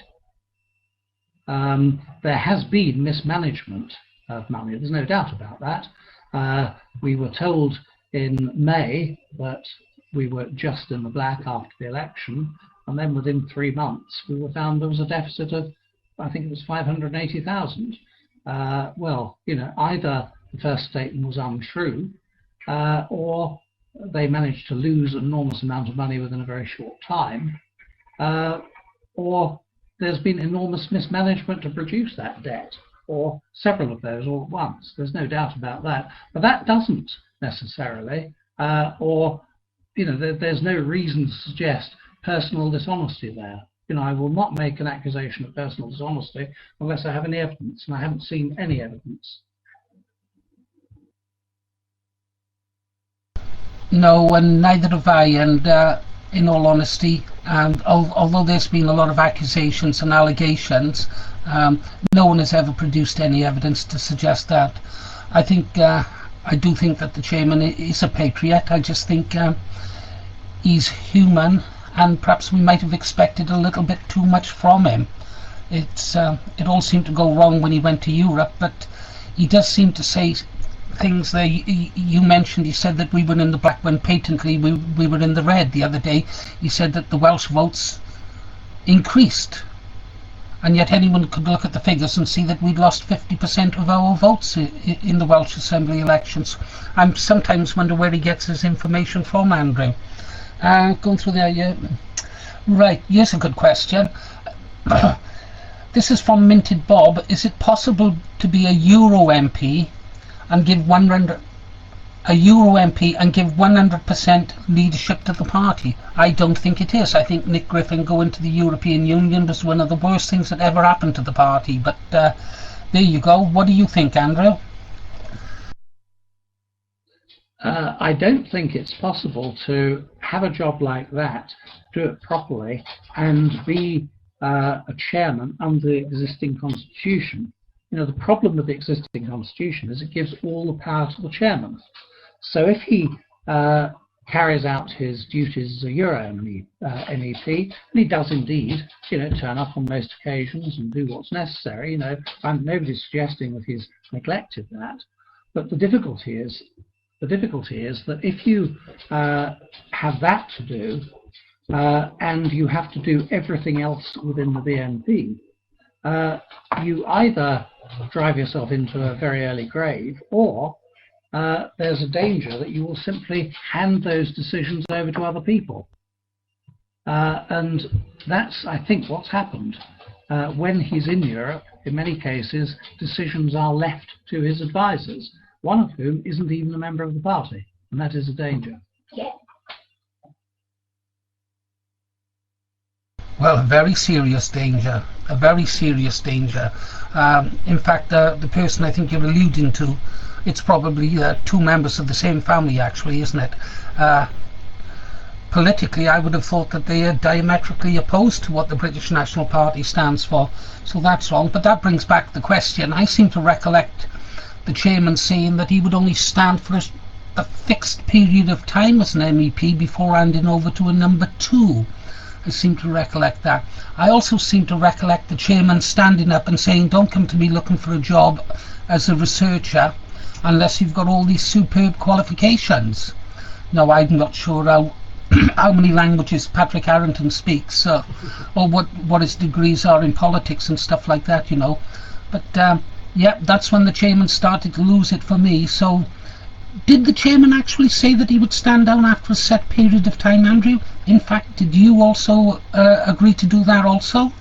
B: There has been mismanagement of money, there's no doubt about that. We were told in May that we were just in the black after the election, and then within 3 months we were found there was a deficit of, I think it was 580,000. Well, you know, either the first statement was untrue, or they managed to lose an enormous amount of money within a very short time, or there's been enormous mismanagement to produce that debt, or several of those all at once. There's no doubt about that. But that doesn't necessarily, or you know, there's no reason to suggest personal dishonesty there. You know, I will not make an accusation of personal dishonesty unless I have any evidence, and I haven't seen any evidence.
A: No, and neither have I, and in all honesty, and although there's been a lot of accusations and allegations, no one has ever produced any evidence to suggest that. I think, I do think that the chairman is a patriot. I just think he's human, and perhaps we might have expected a little bit too much from him. It all seemed to go wrong when he went to Europe, but he does seem to say things there. You mentioned, he said that we were in the black when patently we were in the red. The other day he said that the Welsh votes increased, and yet anyone could look at the figures and see that we'd lost 50% of our votes in the Welsh Assembly elections. I sometimes wonder where he gets his information from, Andrew. Going through there, yeah. Right, here's a good question. This is from Minted Bob. Is it possible to be a Euro MP and give 100% leadership to the party? I don't think it is. I think Nick Griffin going to the European Union was one of the worst things that ever happened to the party. But there you go. What do you think, Andrew?
B: I don't think it's possible to have a job like that, do it properly, and be a chairman under the existing constitution. You know, the problem with the existing constitution is it gives all the power to the chairman. So if he carries out his duties as a Euro MEP, and he does indeed, you know, turn up on most occasions and do what's necessary. You know, nobody's suggesting that he's neglected that, but the difficulty is that if you have that to do, and you have to do everything else within the BNP, you either drive yourself into a very early grave, or there's a danger that you will simply hand those decisions over to other people. And that's, I think, what's happened. When he's in Europe, in many cases, decisions are left to his advisors, one of whom isn't even a member of the party, and that is a danger.
A: Well, a very serious danger, a very serious danger. In fact, the person I think you're alluding to, it's probably two members of the same family, actually, isn't it? Politically, I would have thought that they are diametrically opposed to what the British National Party stands for, so that's wrong. But that brings back the question. I seem to recollect the chairman saying that he would only stand for a fixed period of time as an MEP before handing over to a number two. I seem to recollect that. I also seem to recollect the chairman standing up and saying, don't come to me looking for a job as a researcher unless you've got all these superb qualifications. Now, I'm not sure how many languages Patrick Harrington speaks, or what his degrees are in politics and stuff like that, you know. But yeah, that's when the chairman started to lose it for me. So did the chairman actually say that he would stand down after a set period of time, Andrew? In fact, did you also agree to do that also?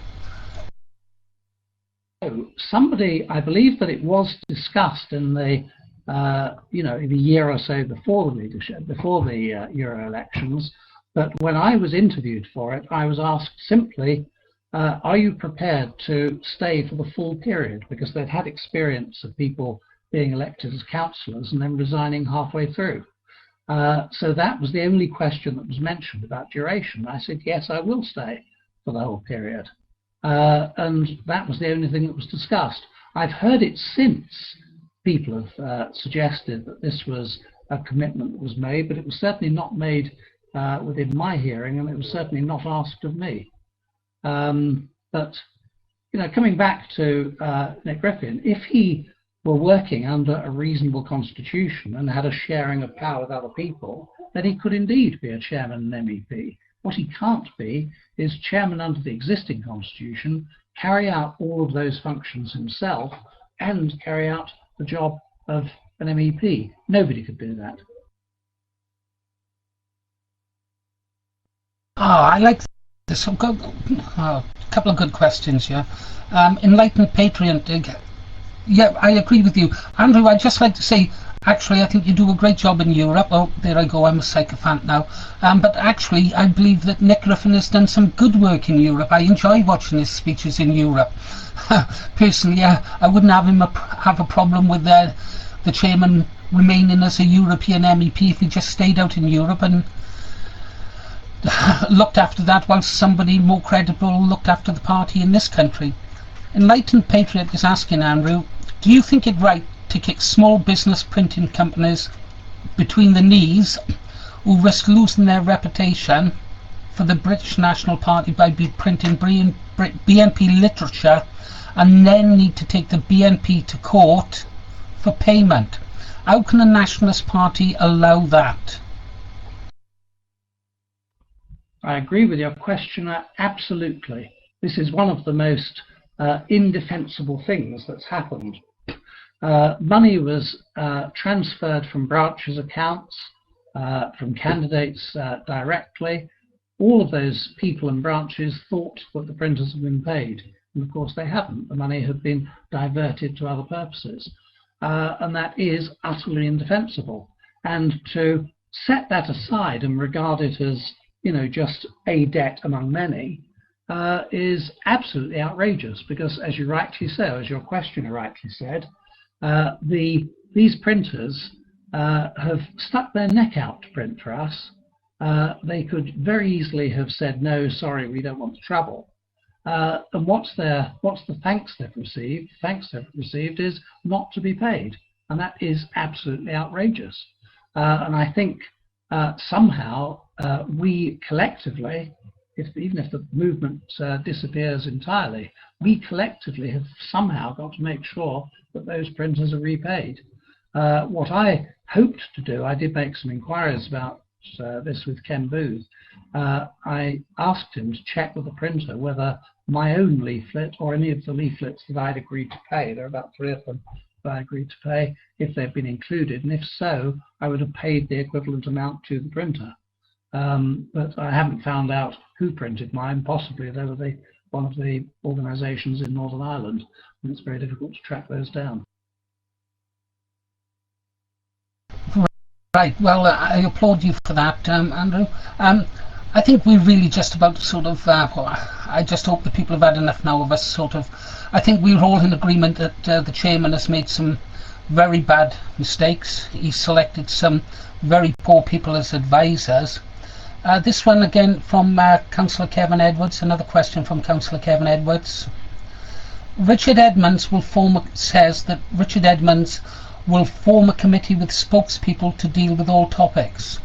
B: Somebody, I believe that it was discussed in the in the year or so before the leadership, before the Euro elections. But when I was interviewed for it, I was asked simply, are you prepared to stay for the full period? Because they'd had experience of people being elected as councillors and then resigning halfway through. So that was the only question that was mentioned about duration. I said, yes, I will stay for the whole period. And that was the only thing that was discussed. I've heard it since. People have suggested that this was a commitment that was made, but it was certainly not made within my hearing, and it was certainly not asked of me. But you know, coming back to Nick Griffin, if he were working under a reasonable constitution and had a sharing of power with other people, then he could indeed be a chairman and MEP. What he can't be is chairman under the existing constitution, carry out all of those functions himself, and carry out the job of an MEP. Nobody could do that.
A: Oh, I like this. A couple of good questions here. Enlightened patriotic. Yeah, I agree with you. Andrew, I'd just like to say, actually, I think you do a great job in Europe. Oh, there I go, I'm a sycophant now. But actually, I believe that Nick Griffin has done some good work in Europe. I enjoy watching his speeches in Europe. Personally, I wouldn't have a problem with the chairman remaining as a European MEP if he just stayed out in Europe and looked after that whilst somebody more credible looked after the party in this country. Enlightened Patriot is asking, Andrew, do you think it right to kick small business printing companies between the knees who risk losing their reputation for the British National Party by printing BNP literature and then need to take the BNP to court for payment? How can a nationalist party allow that?
B: I agree with your questioner, absolutely. This is one of the most indefensible things that's happened. Money was transferred from branches' accounts, from candidates directly. All of those people and branches thought that the printers had been paid, and of course they haven't. The money had been diverted to other purposes, and that is utterly indefensible. And to set that aside and regard it as, you know, just a debt among many is absolutely outrageous, because as you rightly say, as your questioner rightly said, these printers have stuck their neck out to print for us. They could very easily have said, no, sorry, we don't want to travel. And what's the thanks they've received? The thanks they've received is not to be paid. And that is absolutely outrageous. And I think somehow we collectively, even if the movement disappears entirely, we collectively have somehow got to make sure that those printers are repaid. What I hoped to do, I did make some inquiries about this with Ken Booth. I asked him to check with the printer whether my own leaflet or any of the leaflets that I'd agreed to pay, there are about 3 of them that I agreed to pay, if they've been included, and if so, I would have paid the equivalent amount to the printer. But I haven't found out who printed mine. Possibly they were one of the organisations in Northern Ireland, and it's very difficult to track those down.
A: Right, well, I applaud you for that, Andrew. I think we're really just about to sort of, I just hope that people have had enough now of us sort of, I think we're all in agreement that the chairman has made some very bad mistakes. He selected some very poor people as advisors. This one again from Councillor Kevin Edwards, another question from Councillor Kevin Edwards. Richard Edmonds says that Richard Edmonds will form a committee with spokespeople to deal with all topics.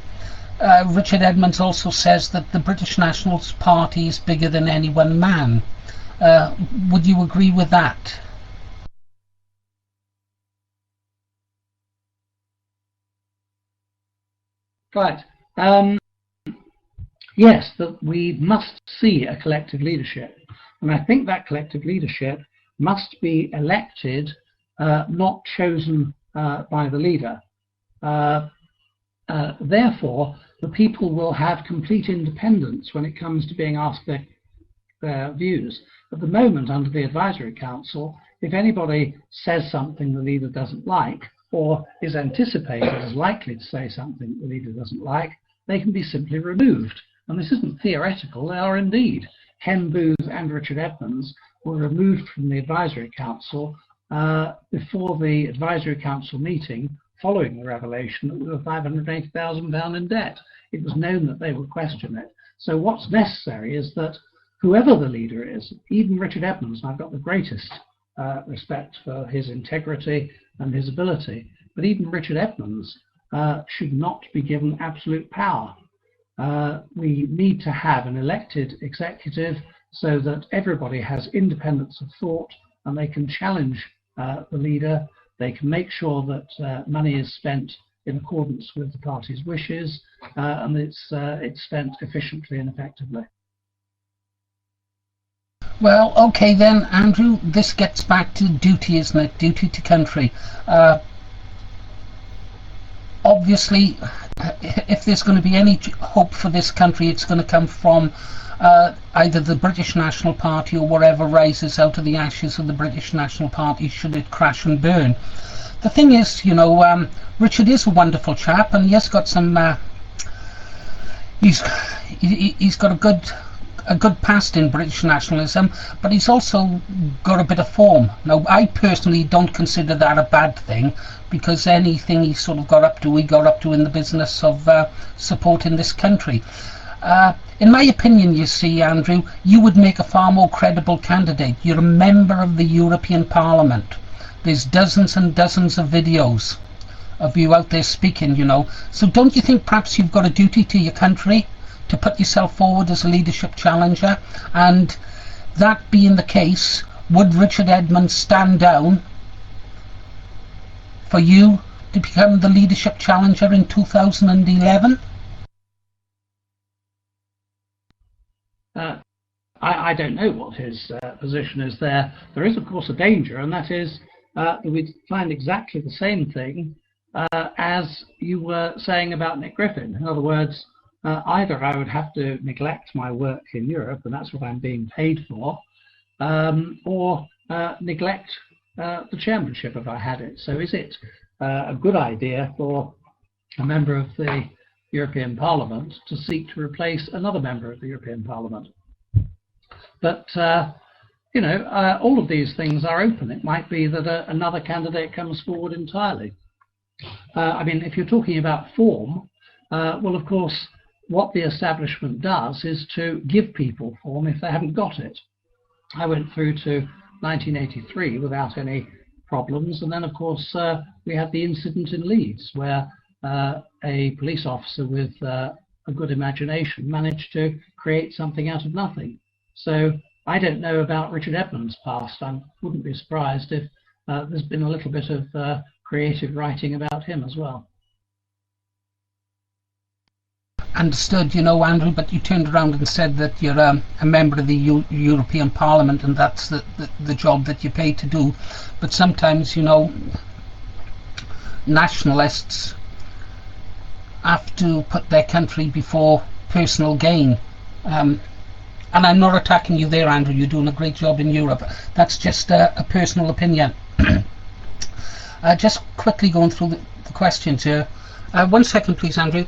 A: Richard Edmonds also says that the British National Party is bigger than any one man. Would you agree with that?
B: Right. Yes, that we must see a collective leadership. And I think that collective leadership must be elected, not chosen by the leader. Therefore, the people will have complete independence when it comes to being asked their views. At the moment, under the Advisory Council, if anybody says something the leader doesn't like, or is anticipated as likely to say something the leader doesn't like, they can be simply removed. And this isn't theoretical, they are indeed. Ken Booth and Richard Edmonds were removed from the Advisory Council before the Advisory Council meeting following the revelation that we were £580,000 in debt. It was known that they would question it. So what's necessary is that whoever the leader is, even Richard Edmonds, and I've got the greatest respect for his integrity and his ability, but even Richard Edmonds should not be given absolute power. We need to have an elected executive so that everybody has independence of thought and they can challenge the leader. They can make sure that money is spent in accordance with the party's wishes and it's spent efficiently and effectively.
A: Well, okay then, Andrew, this gets back to duty, isn't it? Duty to country. Obviously, if there's going to be any hope for this country, it's going to come from either the British National Party or whatever rises out of the ashes of the British National Party should it crash and burn. The thing is, you know, Richard is a wonderful chap, and he has got some. He's got a good past in British nationalism, but he's also got a bit of form. Now, I personally don't consider that a bad thing, because anything he sort of got up to, he got up to in the business of supporting this country. In my opinion, you see, Andrew, you would make a far more credible candidate. You're a member of the European Parliament. There's dozens and dozens of videos of you out there speaking, you know. So don't you think perhaps you've got a duty to your country to put yourself forward as a leadership challenger? And that being the case, would Richard Edmonds stand down for you to become the leadership challenger in 2011?
B: I don't know what his position is there. There is, of course, a danger, and that is that we'd find exactly the same thing as you were saying about Nick Griffin. In other words, either I would have to neglect my work in Europe, and that's what I'm being paid for, or neglect the chairmanship if I had it. So is it a good idea for a member of the European Parliament to seek to replace another member of the European Parliament? But, you know, all of these things are open. It might be that another candidate comes forward entirely. I mean, if you're talking about form, well, of course, what the establishment does is to give people form if they haven't got it. I went through to 1983 without any problems, and then, of course, we had the incident in Leeds where a police officer with a good imagination managed to create something out of nothing. So I don't know about Richard Edmonds' past. I wouldn't be surprised if there's been a little bit of creative writing about him as well.
A: Understood, Andrew, but you turned around and said that you're a member of the European Parliament and that's the job that you're paid to do. But sometimes, nationalists have to put their country before personal gain. And I'm not attacking you there, Andrew. You're doing a great job in Europe. That's just a personal opinion. Just quickly going through the questions here. 1 second, please, Andrew.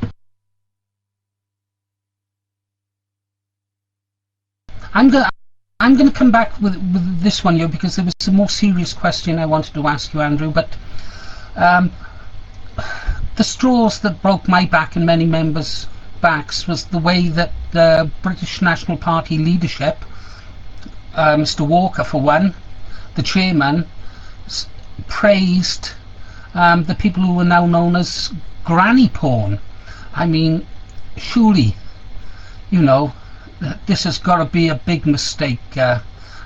A: I'm going to come back with this one here because there was a more serious question I wanted to ask you, Andrew. But the straws that broke my back and many members' backs was the way that the British National Party leadership, Mr. Walker for one, the chairman, praised the people who are now known as granny porn. I mean, surely, this has got to be a big mistake,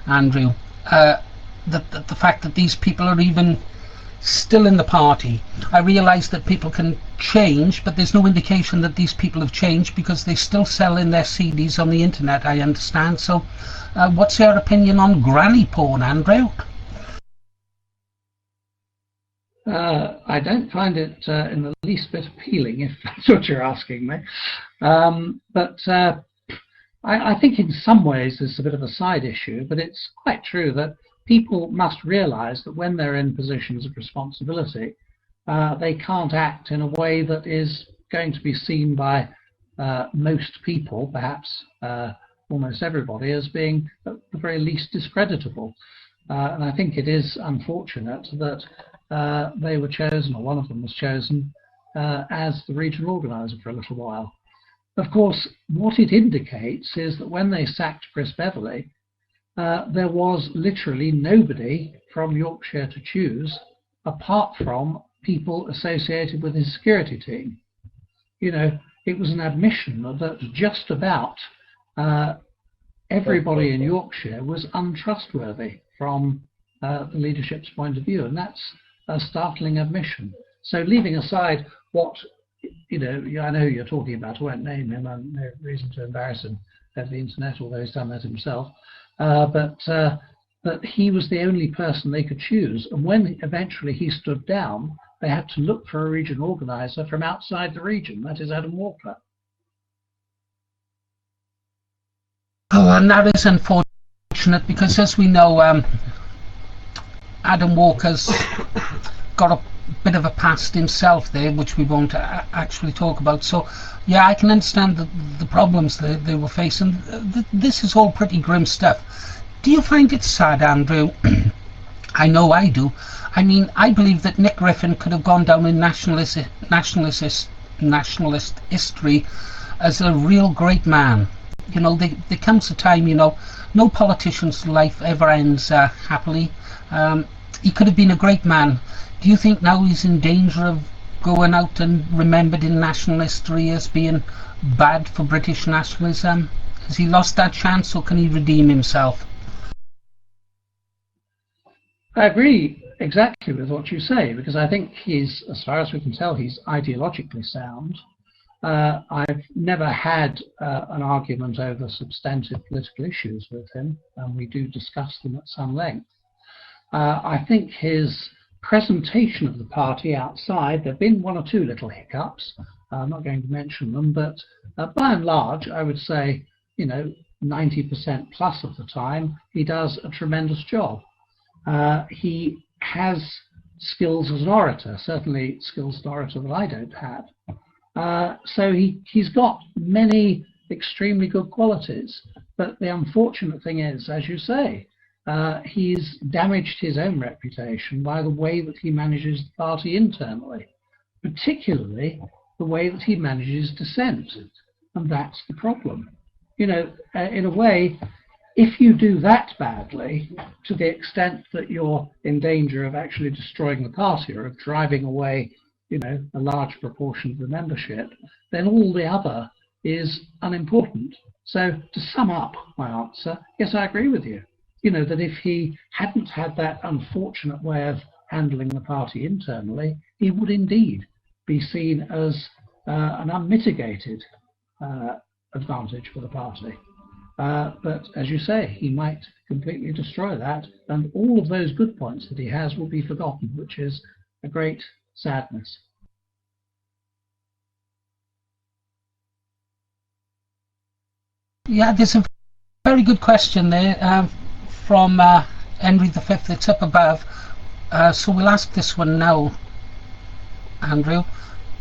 A: Andrew. The fact that these people are even still in the party. I realise that people can change, but there's no indication that these people have changed because they still sell in their CDs on the internet, I understand. So what's your opinion on granny porn, Andrew?
B: I don't find it in the least bit appealing, if that's what you're asking me. But I think in some ways it's a bit of a side issue, but it's quite true that people must realise that when they're in positions of responsibility, they can't act in a way that is going to be seen by most people, perhaps almost everybody, as being at the very least discreditable. And I think it is unfortunate that they were chosen, or one of them was chosen, as the regional organiser for a little while. Of course, what it indicates is that when they sacked Chris Beverley, there was literally nobody from Yorkshire to choose apart from people associated with his security team. It was an admission that just about everybody in Yorkshire was untrustworthy from the leadership's point of view, and that's a startling admission. So leaving aside what, I know you're talking about, I won't name him, and no reason to embarrass him over the internet, although he's done that himself. But he was the only person they could choose. And when eventually he stood down, they had to look for a region organiser from outside the region, that is Adam Walker.
A: Oh, and that is unfortunate because, as we know, Adam Walker's got a bit of a past himself there, which we won't actually talk about. So, yeah, I can understand the problems they were facing. This is all pretty grim stuff. Do you find it sad, Andrew? I know I do. I mean, I believe that Nick Griffin could have gone down in nationalist history as a real great man. There comes a time, no politician's life ever ends happily. He could have been a great man. Do you think now he's in danger of going out and remembered in national history as being bad for British nationalism? Has he lost that chance, or can he redeem himself?
B: I agree exactly with what you say, because I think he's, as far as we can tell, he's ideologically sound. I've never had an argument over substantive political issues with him, and we do discuss them at some length. I think his presentation of the party outside, there have been one or two little hiccups. I'm not going to mention them, but by and large, I would say, 90% plus of the time, he does a tremendous job. He has skills as an orator, certainly skills as an orator that I don't have. So he's got many extremely good qualities. But the unfortunate thing is, as you say, he's damaged his own reputation by the way that he manages the party internally. particularly the way that he manages dissent. And that's the problem. You know, in a way, if you do that badly, to the extent that you're in danger of actually destroying the party or of driving away, you know, a large proportion of the membership, then all the other is unimportant. So to sum up my answer, yes, I agree with you. You know, that if he hadn't had that unfortunate way of handling the party internally, he would indeed be seen as an unmitigated advantage for the party. But as you say, he might completely destroy that, and all of those good points that he has will be forgotten, which is a great sadness.
A: Yeah, there's a very good question there from Henry V. It's up above. So we'll ask this one now, Andrew.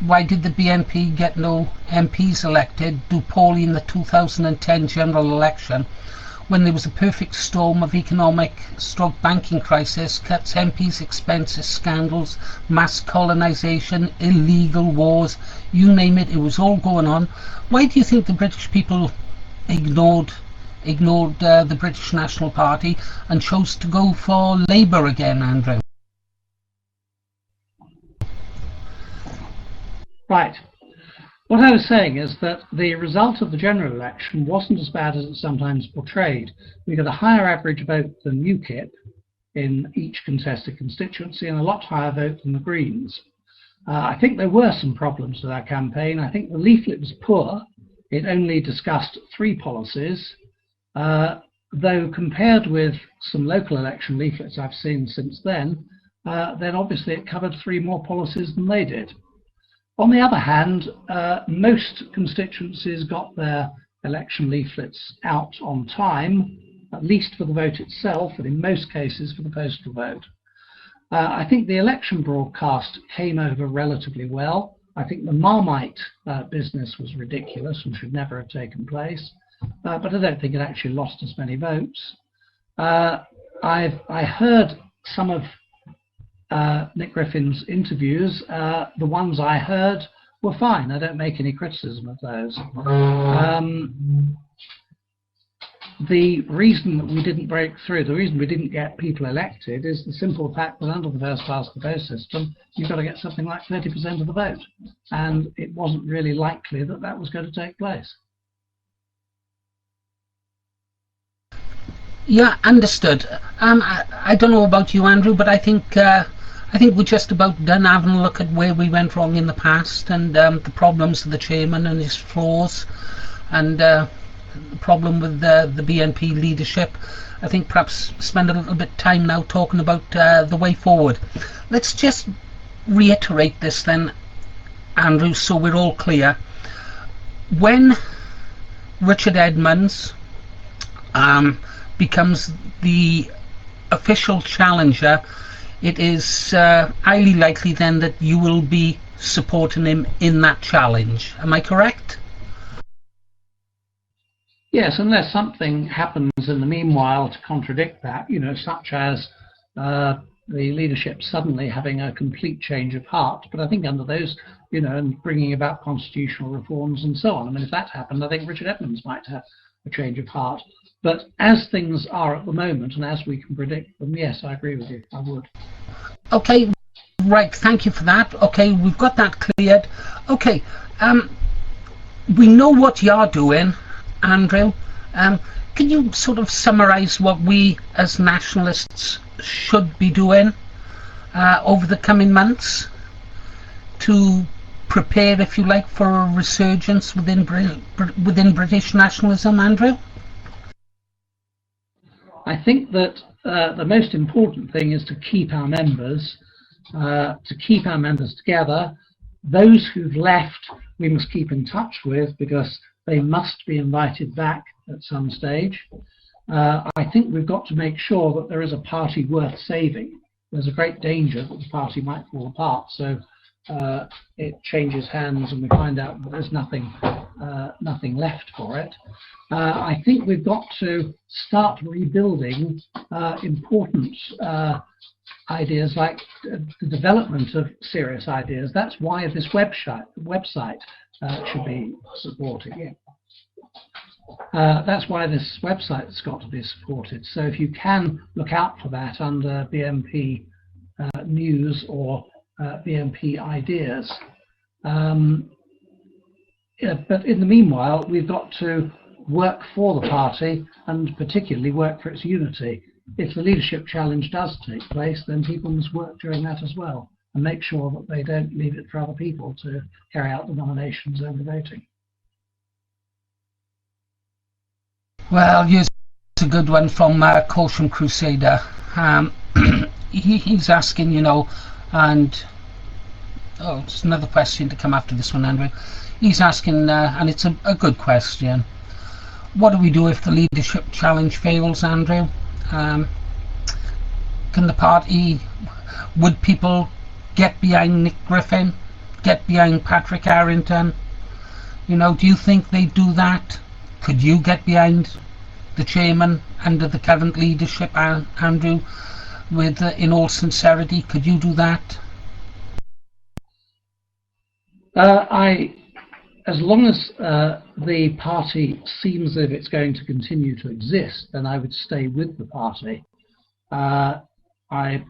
A: Why did the BNP get no MPs elected, do poorly in the 2010 general election, when there was a perfect storm of economic/banking crisis, cuts, MPs' expenses, scandals, mass colonisation, illegal wars, you name it, it was all going on. Why do you think the British people ignored the British National Party and chose to go for Labour again, Andrew?
B: Right. What I was saying is that the result of the general election wasn't as bad as it's sometimes portrayed. We got a higher average vote than UKIP in each contested constituency and a lot higher vote than the Greens. I think there were some problems with our campaign. I think the leaflet was poor. It only discussed 3 policies, though compared with some local election leaflets I've seen since then obviously it covered 3 more policies than they did. On the other hand, most constituencies got their election leaflets out on time, at least for the vote itself, and in most cases for the postal vote. I think the election broadcast came over relatively well. I think the Marmite business was ridiculous and should never have taken place, but I don't think it actually lost as many votes. I heard some of Nick Griffin's interviews. The ones I heard were fine. I don't make any criticism of those. The reason that we didn't break through, the reason we didn't get people elected, is the simple fact that under the first past the post system, you've got to get something like 30% of the vote, and it wasn't really likely that that was going to take place.
A: Yeah, understood. I don't know about you, Andrew, but I think we're just about done having a look at where we went wrong in the past, and the problems of the chairman and his flaws, and the problem with the BNP leadership. I think perhaps spend a little bit of time now talking about the way forward. Let's just reiterate this then, Andrew, so we're all clear. When Richard Edmonds becomes the official challenger, it is highly likely then that you will be supporting him in that challenge. Am I correct?
B: Yes, unless something happens in the meanwhile to contradict that, you know, such as the leadership suddenly having a complete change of heart. But I think under those, you know, and bringing about constitutional reforms and so on, I mean, if that happened, I think Richard Edmonds might have a change of heart. But as things are at the moment, and as we can predict them, yes, I agree with you, I would.
A: Okay, right, thank you for that. Okay, we've got that cleared. Okay, we know what you're doing, Andrew. Can you sort of summarise what we as nationalists should be doing over the coming months to prepare, if you like, for a resurgence within British nationalism, Andrew?
B: I think that the most important thing is to keep our members together. Those who've left, we must keep in touch with, because they must be invited back at some stage. I think we've got to make sure that there is a party worth saving. There's a great danger that the party might fall apart, so it changes hands and we find out that there's nothing left for it. I think we've got to start rebuilding important ideas like the development of serious ideas. That's why this website should be supported. Yeah. That's why this website's got to be supported. So if you can look out for that under BNP News or BNP Ideas. Yeah, but in the meanwhile, we've got to work for the party and particularly work for its unity. If the leadership challenge does take place, then people must work during that as well and make sure that they don't leave it for other people to carry out the nominations over voting.
A: Well, here's a good one from Caution Crusader. He's asking, you know, and it's another question to come after this one, Andrew. He's asking, and it's a good question. What do we do if the leadership challenge fails, Andrew? Can the party, would people get behind Nick Griffin, get behind Patrick Harrington? You know, do you think they'd do that? Could you get behind the chairman under the current leadership, Andrew, with in all sincerity? Could you do that?
B: As long as the party seems as if it's going to continue to exist, then I would stay with the party. I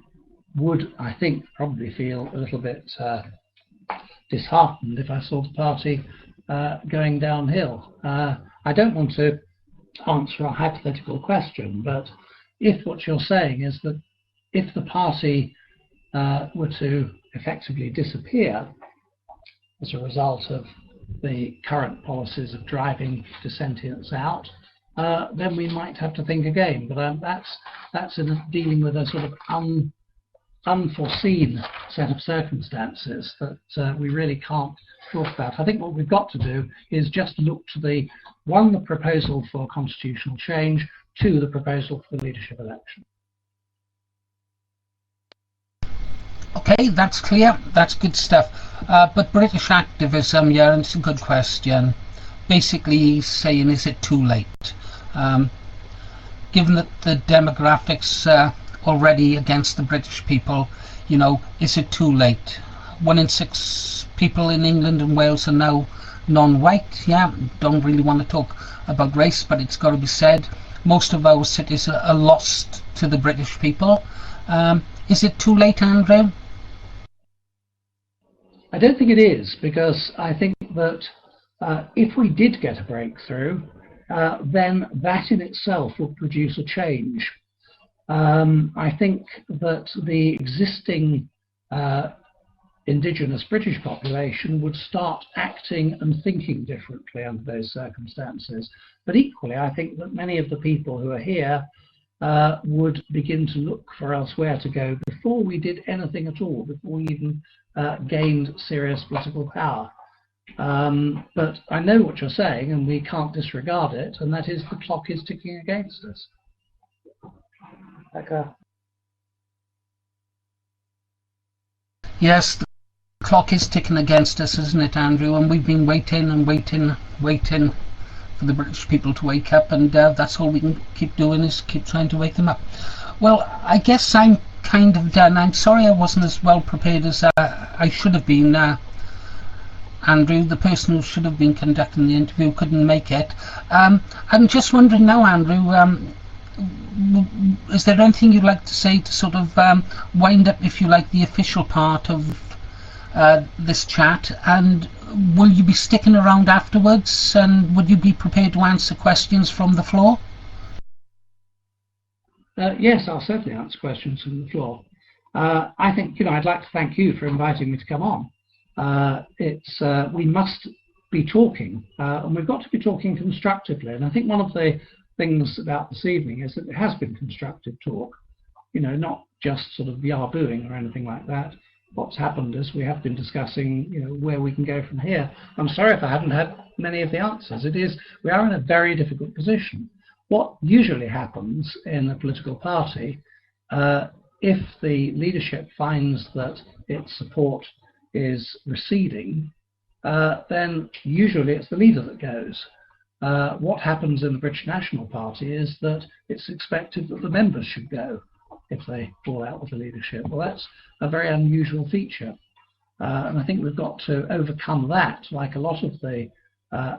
B: would, I think, probably feel a little bit disheartened if I saw the party going downhill. I don't want to answer a hypothetical question, but if what you're saying is that if the party were to effectively disappear as a result of the current policies of driving dissentients out, then we might have to think again. But that's in dealing with a sort of unforeseen set of circumstances that we really can't talk about. I think what we've got to do is just look to the proposal for constitutional change, two, the proposal for the leadership election.
A: Okay, that's clear. That's good stuff. But British activism, yeah, and it's a good question. Basically, he's saying, is it too late? Given that the demographics are already against the British people, you know, is it too late? 1 in 6 people in England and Wales are now non-white. Yeah, don't really want to talk about race, but it's got to be said. Most of our cities are lost to the British people. Is it too late, Andrew?
B: I don't think it is, because I think that if we did get a breakthrough, then that in itself would produce a change. I think that the existing indigenous British population would start acting and thinking differently under those circumstances. But equally, I think that many of the people who are here would begin to look for elsewhere to go before we did anything at all, before we even gained serious political power. But I know what you're saying, and we can't disregard it, and that is the clock is ticking against us.
A: Yes, the clock is ticking against us, isn't it, Andrew? And we've been waiting and waiting for the British people to wake up, and that's all we can keep doing, is keep trying to wake them up. Well, I guess I'm kind of done. I'm sorry I wasn't as well prepared as I should have been. Andrew, the person who should have been conducting the interview, couldn't make it. I'm just wondering now, Andrew, is there anything you'd like to say to sort of wind up, if you like, the official part of this chat? And will you be sticking around afterwards, and would you be prepared to answer questions from the floor?
B: Yes, I'll certainly answer questions from the floor. I think, I'd like to thank you for inviting me to come on. We must be talking, and we've got to be talking constructively. And I think one of the things about this evening is that it has been constructive talk, not just sort of yah-booing or anything like that. What's happened is we have been discussing, where we can go from here. I'm sorry if I haven't had many of the answers. We are in a very difficult position. What usually happens in a political party, if the leadership finds that its support is receding, then usually it's the leader that goes. What happens in the British National Party is that it's expected that the members should go. if they fall out with the leadership. Well, that's a very unusual feature. And I think we've got to overcome that, like a lot of the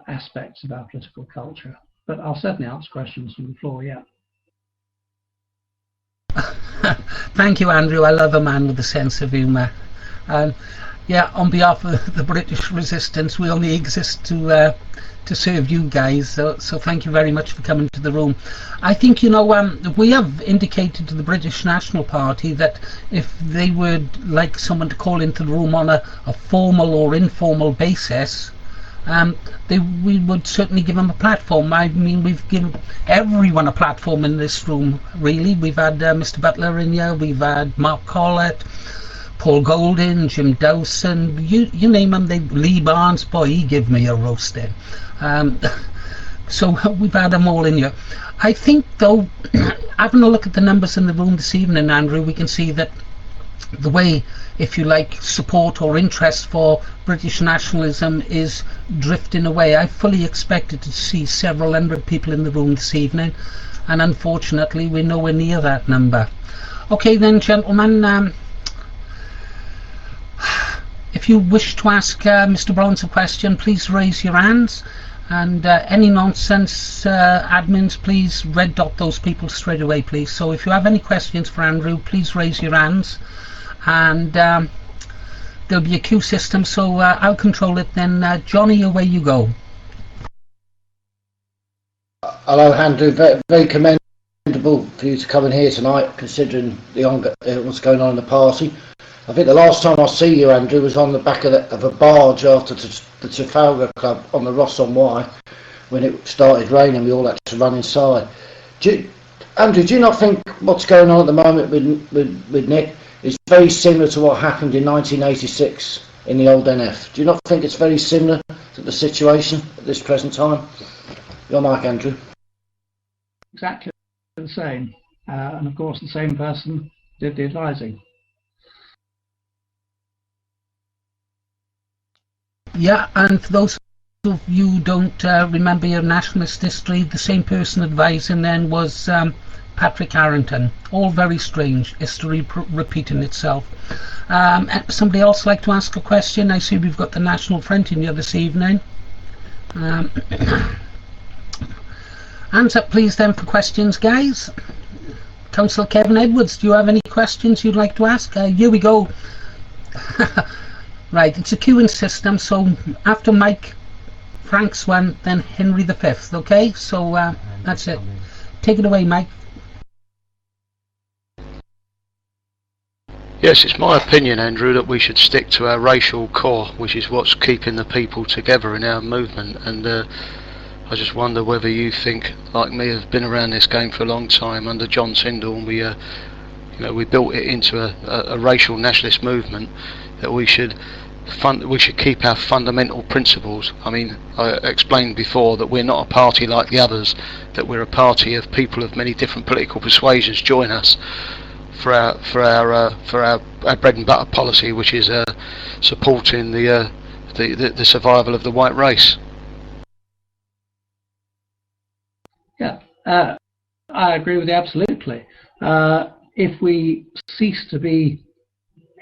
B: aspects of our political culture. But I'll certainly answer questions from the floor, yeah.
A: Thank you, Andrew. I love a man with a sense of humour. Yeah, on behalf of the British resistance, we only exist to serve you guys. So thank you very much for coming to the room. I think, you know, we have indicated to the British National Party that if they would like someone to call into the room on a formal or informal basis, we would certainly give them a platform. I mean, we've given everyone a platform in this room, really. We've had Mr. Butler in here, we've had Mark Collett, Paul Golding, Jim Dawson, you name them. Lee Barnes, boy, he gave me a roasting. So we've had them all in here. I think, though, having a look at the numbers in the room this evening, Andrew, we can see that the way, if you like, support or interest for British nationalism is drifting away. I fully expected to see several hundred people in the room this evening, and unfortunately we're nowhere near that number. Okay then, gentlemen, if you wish to ask Mr. Brons a question, please raise your hands, and any nonsense admins, please red dot those people straight away, please. So if you have any questions for Andrew, please raise your hands, and there'll be a queue system, so I'll control it then. Johnny, away you go.
C: Hello, Andrew. Very, very commendable for you to come in here tonight, considering what's going on in the party. I think the last time I see you, Andrew, was on the back of a barge after the Trafalgar Club on the Ross on Wye, when it started raining. We all had to run inside. Andrew, do you not think what's going on at the moment with Nick is very similar to what happened in 1986 in the old NF? Do you not think it's very similar to the situation at this present time? Your mic, Andrew.
B: Exactly the same. And of course, the same person did the advising.
A: Yeah, and for those of you who don't remember your nationalist history, the same person advising then was Patrick Harrington. All very strange, history repeating itself. Somebody else like to ask a question? I see we've got the National Front in here this evening. Hands up please then for questions, guys. Councillor Kevin Edwards, do you have any questions you'd like to ask? Here we go. Right, it's a queuing system, so after Mike Frank's one, then Henry V, okay? So that's it. Take it away, Mike.
D: Yes, it's my opinion, Andrew, that we should stick to our racial core, which is what's keeping the people together in our movement. And I just wonder whether you think, like me, have been around this game for a long time. Under John Tyndall, and we built it into a racial nationalist movement, that we should keep our fundamental principles. I mean, I explained before that we're not a party like the others, that we're a party of people of many different political persuasions join us for our bread and butter policy, which is supporting the survival of the white race.
B: Yeah, I agree with you absolutely. If we cease to be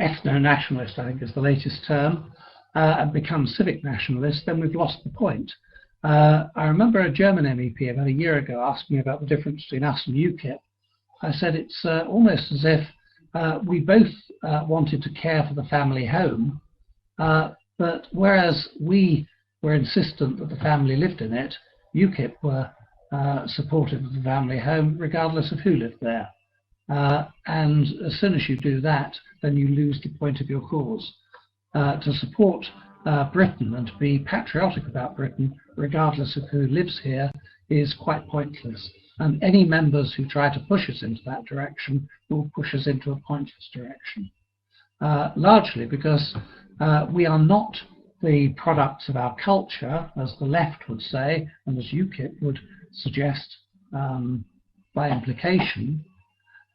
B: ethno-nationalist, I think is the latest term, and become civic nationalist, then we've lost the point. I remember a German MEP about a year ago asked me about the difference between us and UKIP. I said it's almost as if we both wanted to care for the family home, but whereas we were insistent that the family lived in it, UKIP were supportive of the family home regardless of who lived there. And as soon as you do that, then you lose the point of your cause. To support Britain and to be patriotic about Britain, regardless of who lives here, is quite pointless. And any members who try to push us into that direction will push us into a pointless direction. Largely because we are not the products of our culture, as the left would say, and as UKIP would suggest by implication.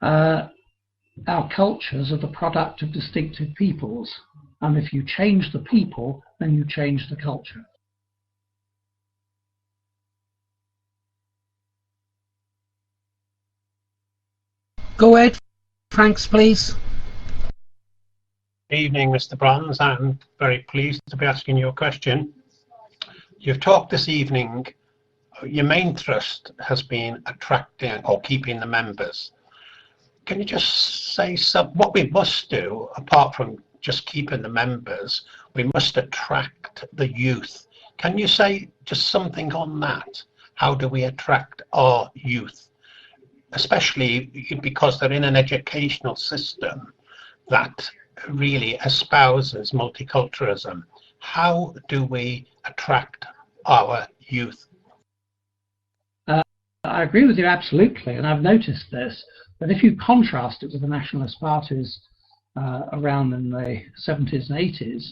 B: Our cultures are the product of distinctive peoples, and if you change the people, then you change the culture.
A: Go ahead, Franks, please.
E: Evening, Mr. Brons. I'm very pleased to be asking you a question. You've talked this evening, your main thrust has been attracting or keeping the members. Can you just say what we must do, apart from just keeping the members, we must attract the youth. Can you say just something on that? How do we attract our youth? Especially because they're in an educational system that really espouses multiculturalism. How do we attract our youth?
B: I agree with you absolutely, and I've noticed this, that if you contrast it with the nationalist parties around in the 70s and 80s,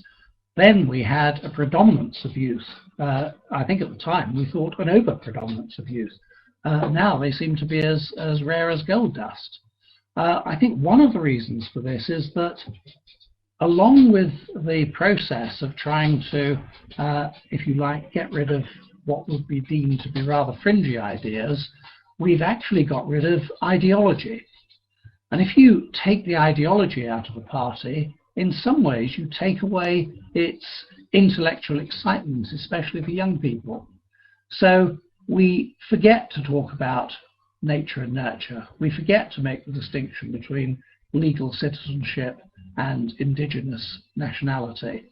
B: then we had a predominance of youth. I think at the time we thought an over-predominance of youth. Now they seem to be as rare as gold dust. I think one of the reasons for this is that along with the process of trying to, if you like, get rid of what would be deemed to be rather fringy ideas, we've actually got rid of ideology. And if you take the ideology out of a party, in some ways you take away its intellectual excitement, especially for young people. So we forget to talk about nature and nurture. We forget to make the distinction between legal citizenship and indigenous nationality.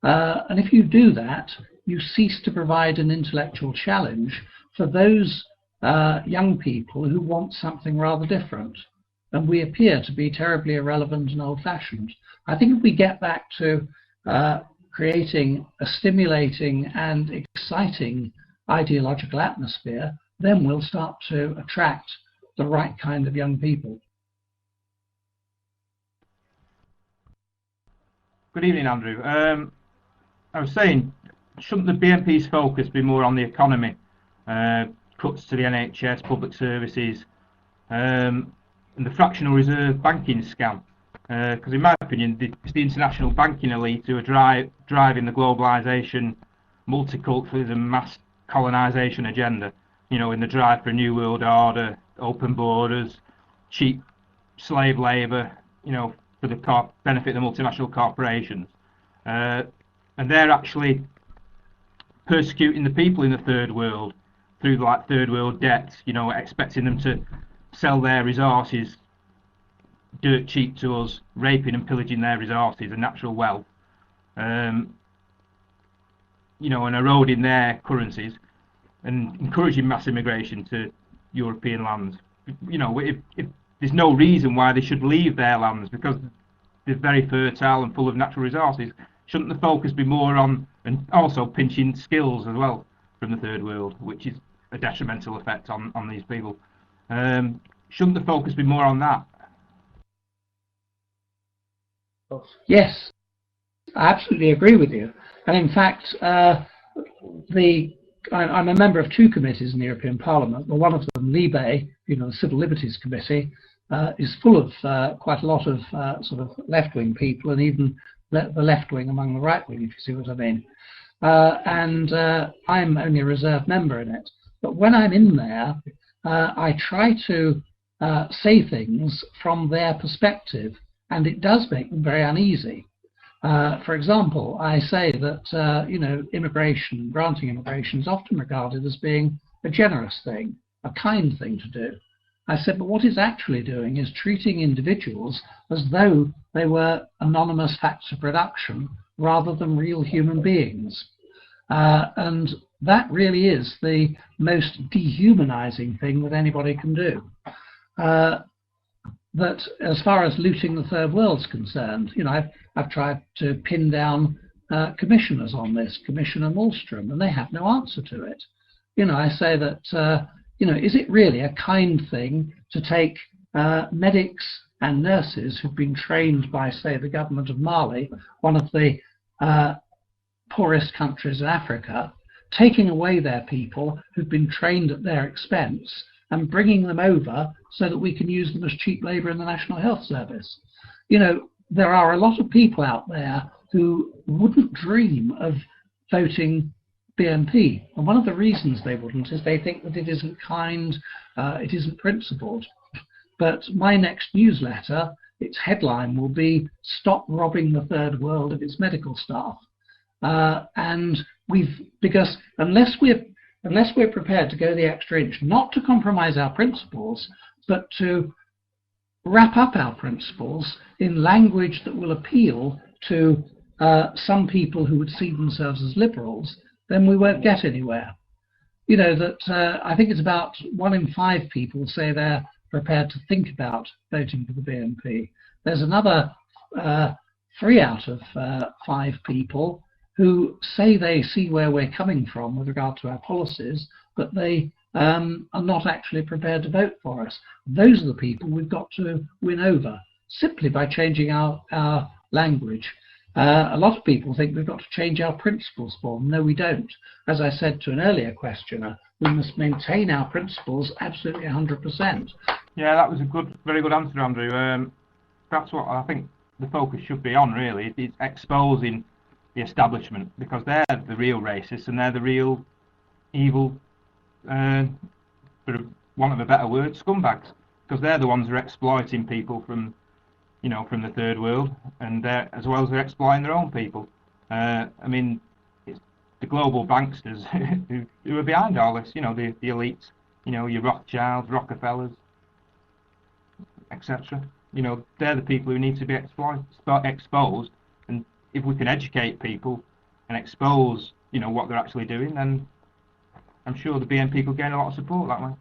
B: And if you do that, you cease to provide an intellectual challenge for those young people who want something rather different. And we appear to be terribly irrelevant and old-fashioned. I think if we get back to creating a stimulating and exciting ideological atmosphere, then we'll start to attract the right kind of young people.
F: Good evening, Andrew. I was saying, shouldn't the BNP's focus be more on the economy, cuts to the NHS, public services, and the fractional reserve banking scam? Because in my opinion, it's the international banking elite who are driving the globalisation, multiculturalism, mass colonisation agenda, you know, in the drive for a new world order, open borders, cheap slave labour, you know, for the benefit of the multinational corporations. And they're actually persecuting the people in the third world through like third world debt, you know, expecting them to sell their resources dirt cheap to us, raping and pillaging their resources and natural wealth, you know, and eroding their currencies and encouraging mass immigration to European lands. You know, if there's no reason why they should leave their lands because they're very fertile and full of natural resources, shouldn't the focus be more on, and also pinching skills as well from the third world, which is a detrimental effect on these people? Shouldn't the focus be more on that?
B: Yes, I absolutely agree with you. And in fact, I'm a member of two committees in the European Parliament. Well, one of them, Libe, you know, the Civil Liberties Committee, is full of quite a lot of sort of left-wing people, and even the left-wing among the right-wing, if you see what I mean. And I'm only a reserve member in it. But when I'm in there, I try to say things from their perspective, and it does make them very uneasy. For example, I say that you know, immigration, granting immigration, is often regarded as being a generous thing, a kind thing to do. I said, but what it's actually doing is treating individuals as though they were anonymous facts of production rather than real human beings. And that really is the most dehumanizing thing that anybody can do. That as far as looting the third world's concerned, you know, I've tried to pin down commissioners on this, Commissioner Malmström, and they have no answer to it. You know, I say that, you know, is it really a kind thing to take medics and nurses who've been trained by, say, the government of Mali, one of the poorest countries in Africa, taking away their people who've been trained at their expense and bringing them over so that we can use them as cheap labour in the National Health Service? You know, there are a lot of people out there who wouldn't dream of voting BNP, and one of the reasons they wouldn't is they think that it isn't kind, it isn't principled. But my next newsletter, its headline will be "Stop Robbing the Third World of its Medical Staff." Because unless we're prepared to go the extra inch, not to compromise our principles, but to wrap up our principles in language that will appeal to some people who would see themselves as liberals, then we won't get anywhere. You know, that I think it's about 1 in 5 people say they're prepared to think about voting for the BNP. There's another 3 out of 5 people who say they see where we're coming from with regard to our policies, but they are not actually prepared to vote for us. Those are the people we've got to win over, simply by changing our language. A lot of people think we've got to change our principles for them. No, we don't. As I said to an earlier questioner, we must maintain our principles absolutely 100%.
F: Yeah, that was a very good answer, Andrew. That's what I think the focus should be on, really. It's exposing the establishment, because they're the real racists and they're the real evil, for want of a better word, scumbags, because they're the ones who are exploiting people from the third world, and they're, as well as they're exploiting their own people. I mean, it's the global banksters who are behind all this, the elites, your Rothschilds, Rockefellers, etc. They're the people who need to be exposed, and if we can educate people and expose, what they're actually doing, then I'm sure the BNP could gain a lot of support that way.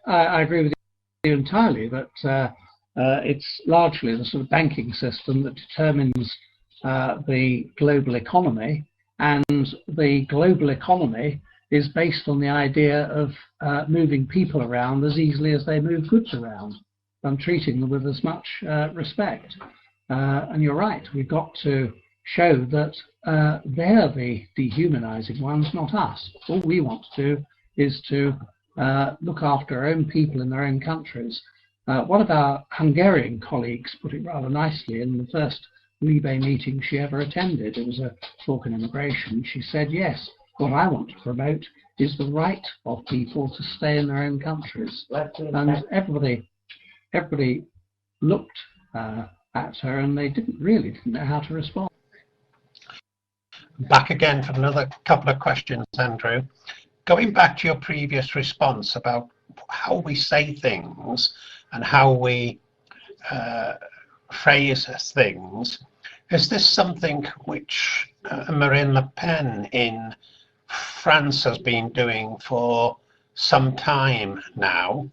B: I agree with you entirely that it's largely the sort of banking system that determines the global economy, and the global economy is based on the idea of moving people around as easily as they move goods around and treating them with as much respect. And you're right, we've got to show that they're the dehumanizing ones, not us. All we want to do is to look after our own people in their own countries. One of our Hungarian colleagues put it rather nicely in the first Libe meeting she ever attended. It was a talk on immigration. She said, yes, what I want to promote is the right of people to stay in their own countries. And everybody looked at her, and they didn't know how to respond.
E: Back again for another couple of questions, Andrew. Going back to your previous response about how we say things and how we phrase things, is this something which Marine Le Pen in France has been doing for some time now?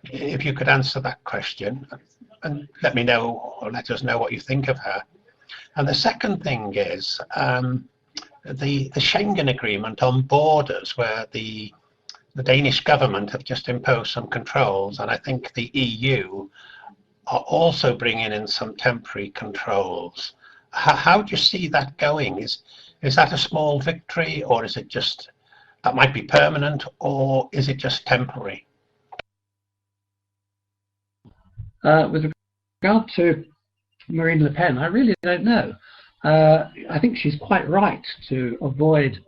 E: If you could answer that question and let me know, or let us know, what you think of her. And the second thing is the Schengen Agreement on borders, where the Danish government have just imposed some controls, and I think the EU are also bringing in some temporary controls. How do you see that going? Is that a small victory, or is it just that might be permanent, or is it just temporary?
B: With regard to Marine Le Pen, I really don't know. I think she's quite right to avoid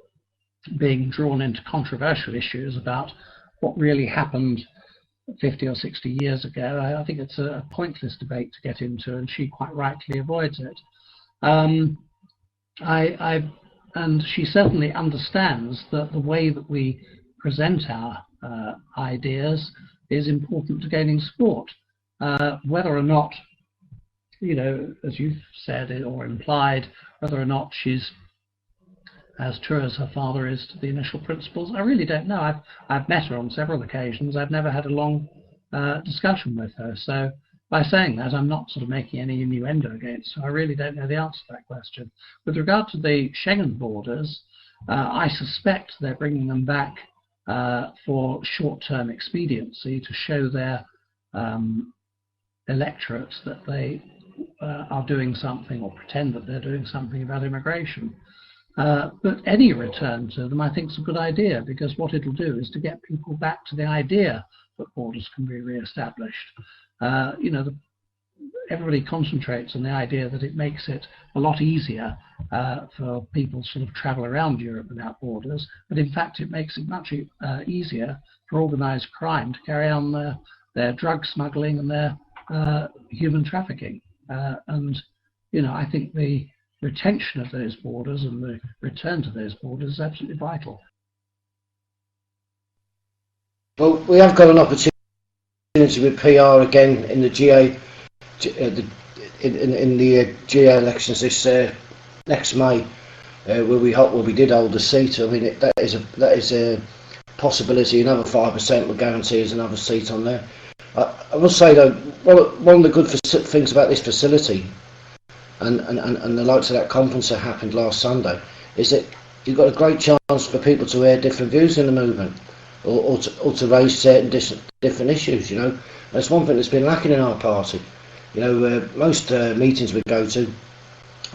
B: being drawn into controversial issues about what really happened 50 or 60 years ago. I think it's a pointless debate to get into, and she quite rightly avoids it. And she certainly understands that the way that we present our ideas is important to gaining support. Whether or not, as you've said or implied, whether or not she's as true as her father is to the initial principles, I really don't know. I've met her on several occasions. I've never had a long discussion with her. So by saying that, I'm not sort of making any innuendo against her. I really don't know the answer to that question. With regard to the Schengen borders, I suspect they're bringing them back for short-term expediency to show their electorates that they are doing something, or pretend that they're doing something about immigration. But any return to them, I think, is a good idea, because what it'll do is to get people back to the idea that borders can be re-established. everybody concentrates on the idea that it makes it a lot easier for people to sort of travel around Europe without borders, but in fact it makes it much easier for organised crime to carry on their drug smuggling and their human trafficking. And you know, I think the retention of those borders and the return to those borders is absolutely vital.
C: Well, we have got an opportunity with PR again in the GA in the GA elections this next May, where we did hold a seat. I mean, that is a possibility. Another 5% would guarantee us another seat on there. I will say though, one of the good things about this facility and the likes of that conference that happened last Sunday is that you've got a great chance for people to air different views in the movement, or to raise certain different issues. You know, that's one thing that's been lacking in our party. You know, most meetings we go to,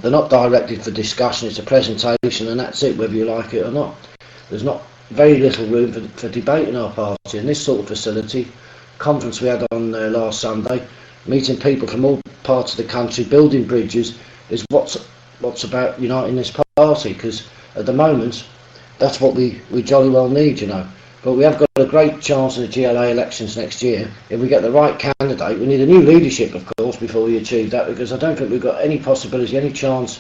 C: they're not directed for discussion. It's a presentation, and that's it, whether you like it or not. There's not very little room for debate in our party. And this sort of facility, conference we had on last Sunday, meeting people from all parts of the country, building bridges, is what's about uniting this party. Because at the moment, that's what we jolly well need, you know. But we have got a great chance in the GLA elections next year. If we get the right candidate, we need a new leadership, of course, before we achieve that, because I don't think we've got any possibility, any chance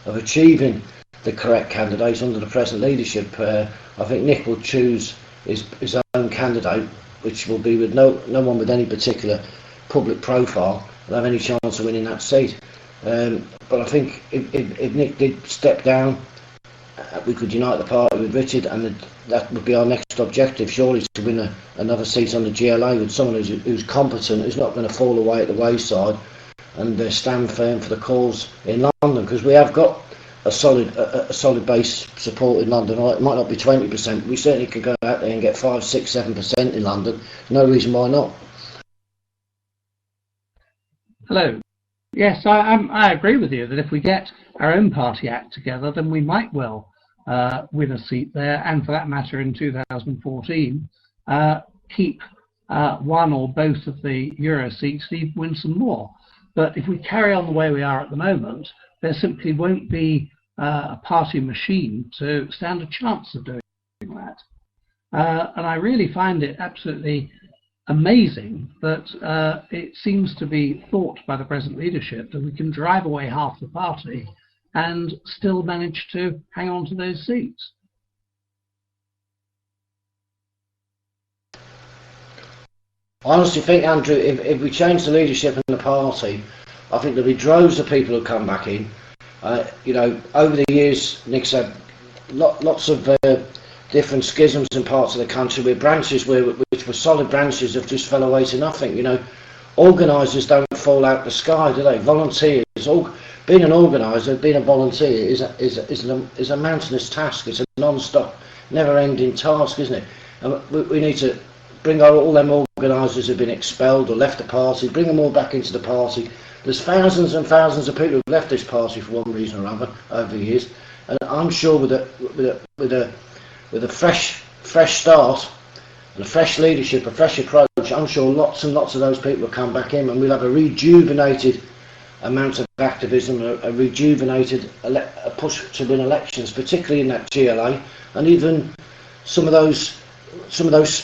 C: of achieving the correct candidates under the present leadership. I think Nick will choose his own candidate, which will be with no one with any particular public profile will have any chance of winning that seat. But I think if Nick did step down, we could unite the party with Richard, and that would be our next objective, surely, to win another seat on the GLA with someone who's competent, who's not going to fall away at the wayside, and stand firm for the cause in London, because we have got a solid base support in London. It might not be 20%, we certainly could go out there and get 5, 6, 7% in London. No reason why not.
B: Hello. Yes, I agree with you that if we get our own party act together, then we might well win a seat there, and for that matter in 2014 keep one or both of the Euro seats and even win some more. But if we carry on the way we are at the moment, there simply won't be a party machine to stand a chance of doing that. And I really find it absolutely amazing that it seems to be thought by the present leadership that we can drive away half the party and still manage to hang on to those seats.
C: I honestly think, Andrew, if we change the leadership in the party, I think there'll be droves of people who come back in. You know, over the years, Nick's had lots of different schisms in parts of the country where branches which were solid branches have just fell away to nothing. You know, organisers don't fall out the sky, do they? Volunteers, being an organiser, being a volunteer is a mountainous task. It's a non-stop, never-ending task, isn't it? And we need to bring all them organisers who've been expelled or left the party, bring them all back into the party. There's thousands and thousands of people who've left this party for one reason or other over the years, and I'm sure with a fresh start and a fresh leadership, a fresh approach, I'm sure lots and lots of those people will come back in, and we'll have a rejuvenated amount of activism, a rejuvenated a push to win elections, particularly in that GLA, and even some of those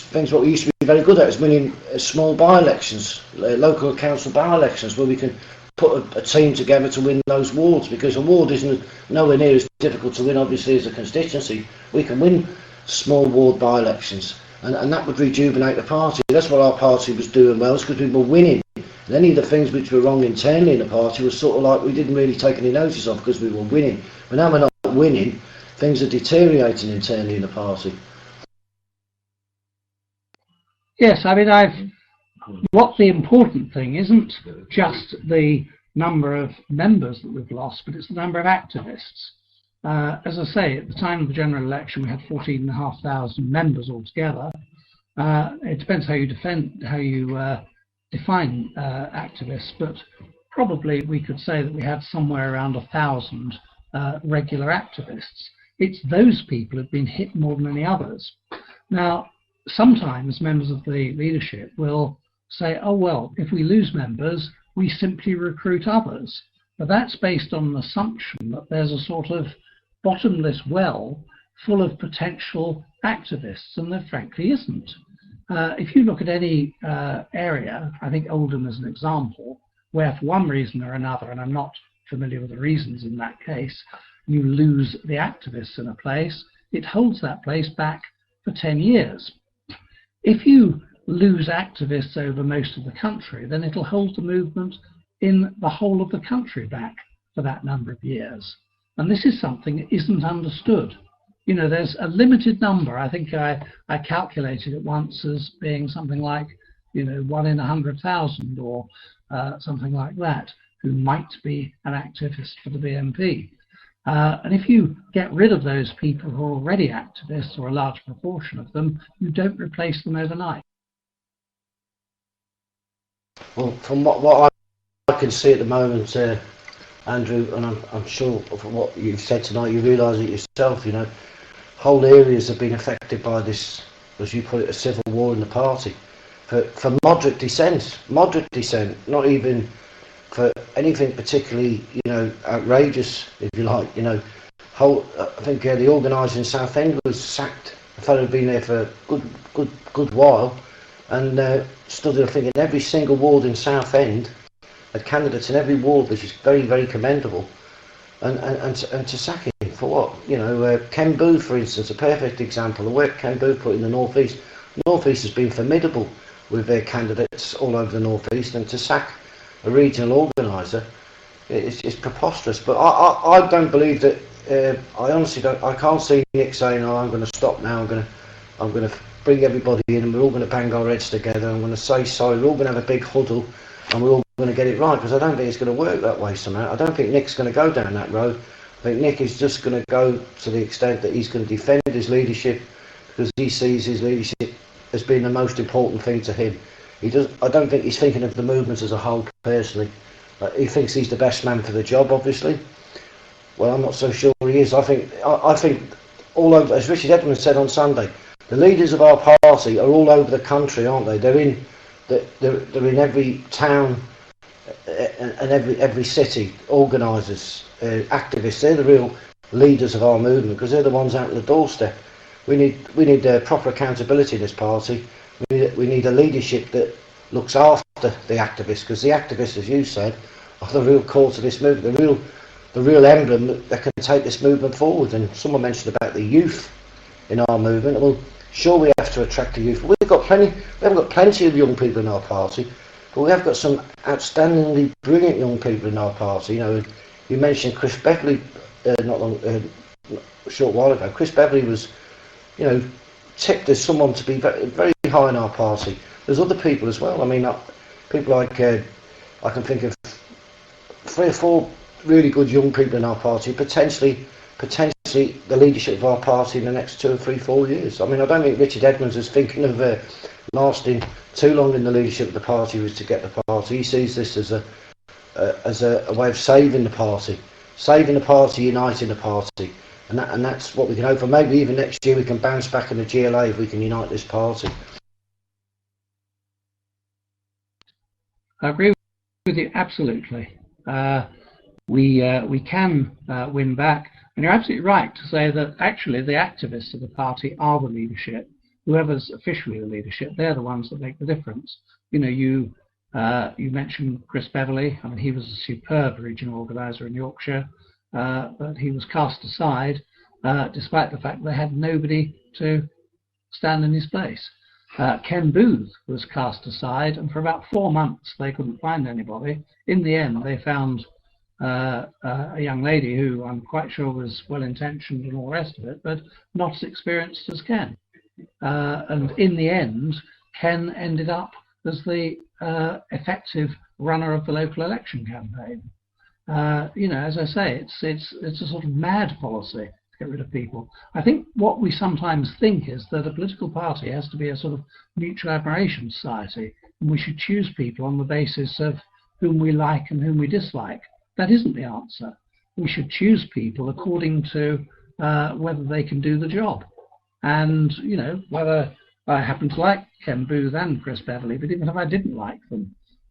C: things what we used to be very good at is winning small by-elections, local council by-elections, where we can put a team together to win those wards, because a ward isn't nowhere near as difficult to win obviously as a constituency. We can win small ward by-elections, and that would rejuvenate the party. That's what our party was doing well, because we were winning, and any of the things which were wrong internally in the party was sort of like we didn't really take any notice of because we were winning. But now we're not winning, things are deteriorating internally in the party.
B: Yes, I mean, what the important thing isn't just the number of members that we've lost, but it's the number of activists. As I say, at the time of the general election, we had 14,500 members altogether. It depends how you define activists, but probably we could say that we had somewhere around 1,000 regular activists. It's those people who've been hit more than any others. Now, sometimes members of the leadership will say, oh well, if we lose members, we simply recruit others. But that's based on an assumption that there's a sort of bottomless well full of potential activists, and there frankly isn't. If you look at any area, I think Oldham is an example, where for one reason or another, and I'm not familiar with the reasons in that case, you lose the activists in a place, it holds that place back for 10 years. If you lose activists over most of the country, then it'll hold the movement in the whole of the country back for that number of years. And this is something that isn't understood. You know, there's a limited number. I think I calculated it once as being something like, 1 in 100,000 or something like that, who might be an activist for the BNP. And if you get rid of those people who are already activists, or a large proportion of them, you don't replace them overnight.
C: Well, from what I can see at the moment, Andrew, and I'm sure from what you've said tonight, you realise it yourself, whole areas have been affected by this, as you put it, a civil war in the party. For moderate dissent, not even for anything particularly, outrageous, if you like. I think the organiser in Southend was sacked. The fellow had been there for a good while, and stood, I think, in every single ward in Southend, had candidates in every ward, which is very, very commendable. And to sack him for what? Ken Booth, for instance, a perfect example of work Ken Booth put in the North East. The North East has been formidable with their candidates all over the North East, and to sack a regional organiser is preposterous. But I don't believe that. I honestly don't. I can't see Nick saying, "Oh, I'm going to stop now. I'm going to bring everybody in, and we're all going to bang our heads together. I'm going to say sorry. We're all going to have a big huddle, and we're all going to get it right." Because I don't think it's going to work that way somehow. I don't think Nick's going to go down that road. I think Nick is just going to go to the extent that he's going to defend his leadership, because he sees his leadership as being the most important thing to him. I don't think he's thinking of the movement as a whole personally. He thinks he's the best man for the job, obviously. Well, I'm not so sure he is. I think all over, as Richard Edmonds said on Sunday, the leaders of our party are all over the country, aren't they? They're in every town and every city. Organisers, activists. They're the real leaders of our movement, because they're the ones out on the doorstep. We need proper accountability in this party. We need a leadership that looks after the activists, because the activists, as you said, are the real core to this movement, the real emblem that can take this movement forward. And someone mentioned about the youth in our movement. Well, sure, we have to attract the youth. We haven't got plenty of young people in our party, but we have got some outstandingly brilliant young people in our party. You mentioned Chris Beverley a short while ago. Chris Beverley was, tipped as someone to be very, very high in our party. There's other people as well. I mean, people like I can think of 3 or 4 really good young people in our party, potentially the leadership of our party in the next 2 or 3, 4 years. I mean, I don't think Richard Edmonds is thinking of lasting too long in the leadership of the party was to get the party. He sees this as a way of saving the party, uniting the party. And that's what we can hope for. Maybe even next year we can bounce back in the GLA if we can unite this party.
B: I agree with you absolutely. We can win back, and you're absolutely right to say that actually the activists of the party are the leadership. Whoever's officially the leadership, they're the ones that make the difference. You mentioned Chris Beverley. I mean, he was a superb regional organiser in Yorkshire. But he was cast aside despite the fact they had nobody to stand in his place. Ken Booth was cast aside, and for about 4 months they couldn't find anybody. In the end, they found a young lady who I'm quite sure was well-intentioned and all the rest of it, but not as experienced as Ken. And in the end, Ken ended up as the effective runner of the local election campaign. As I say, it's a sort of mad policy to get rid of people. I think what we sometimes think is that a political party has to be a sort of mutual admiration society, and we should choose people on the basis of whom we like and whom we dislike. That isn't the answer. We should choose people according to whether they can do the job. And, whether I happen to like Ken Booth and Chris Beverley, but even if I didn't like them,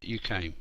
G: You came.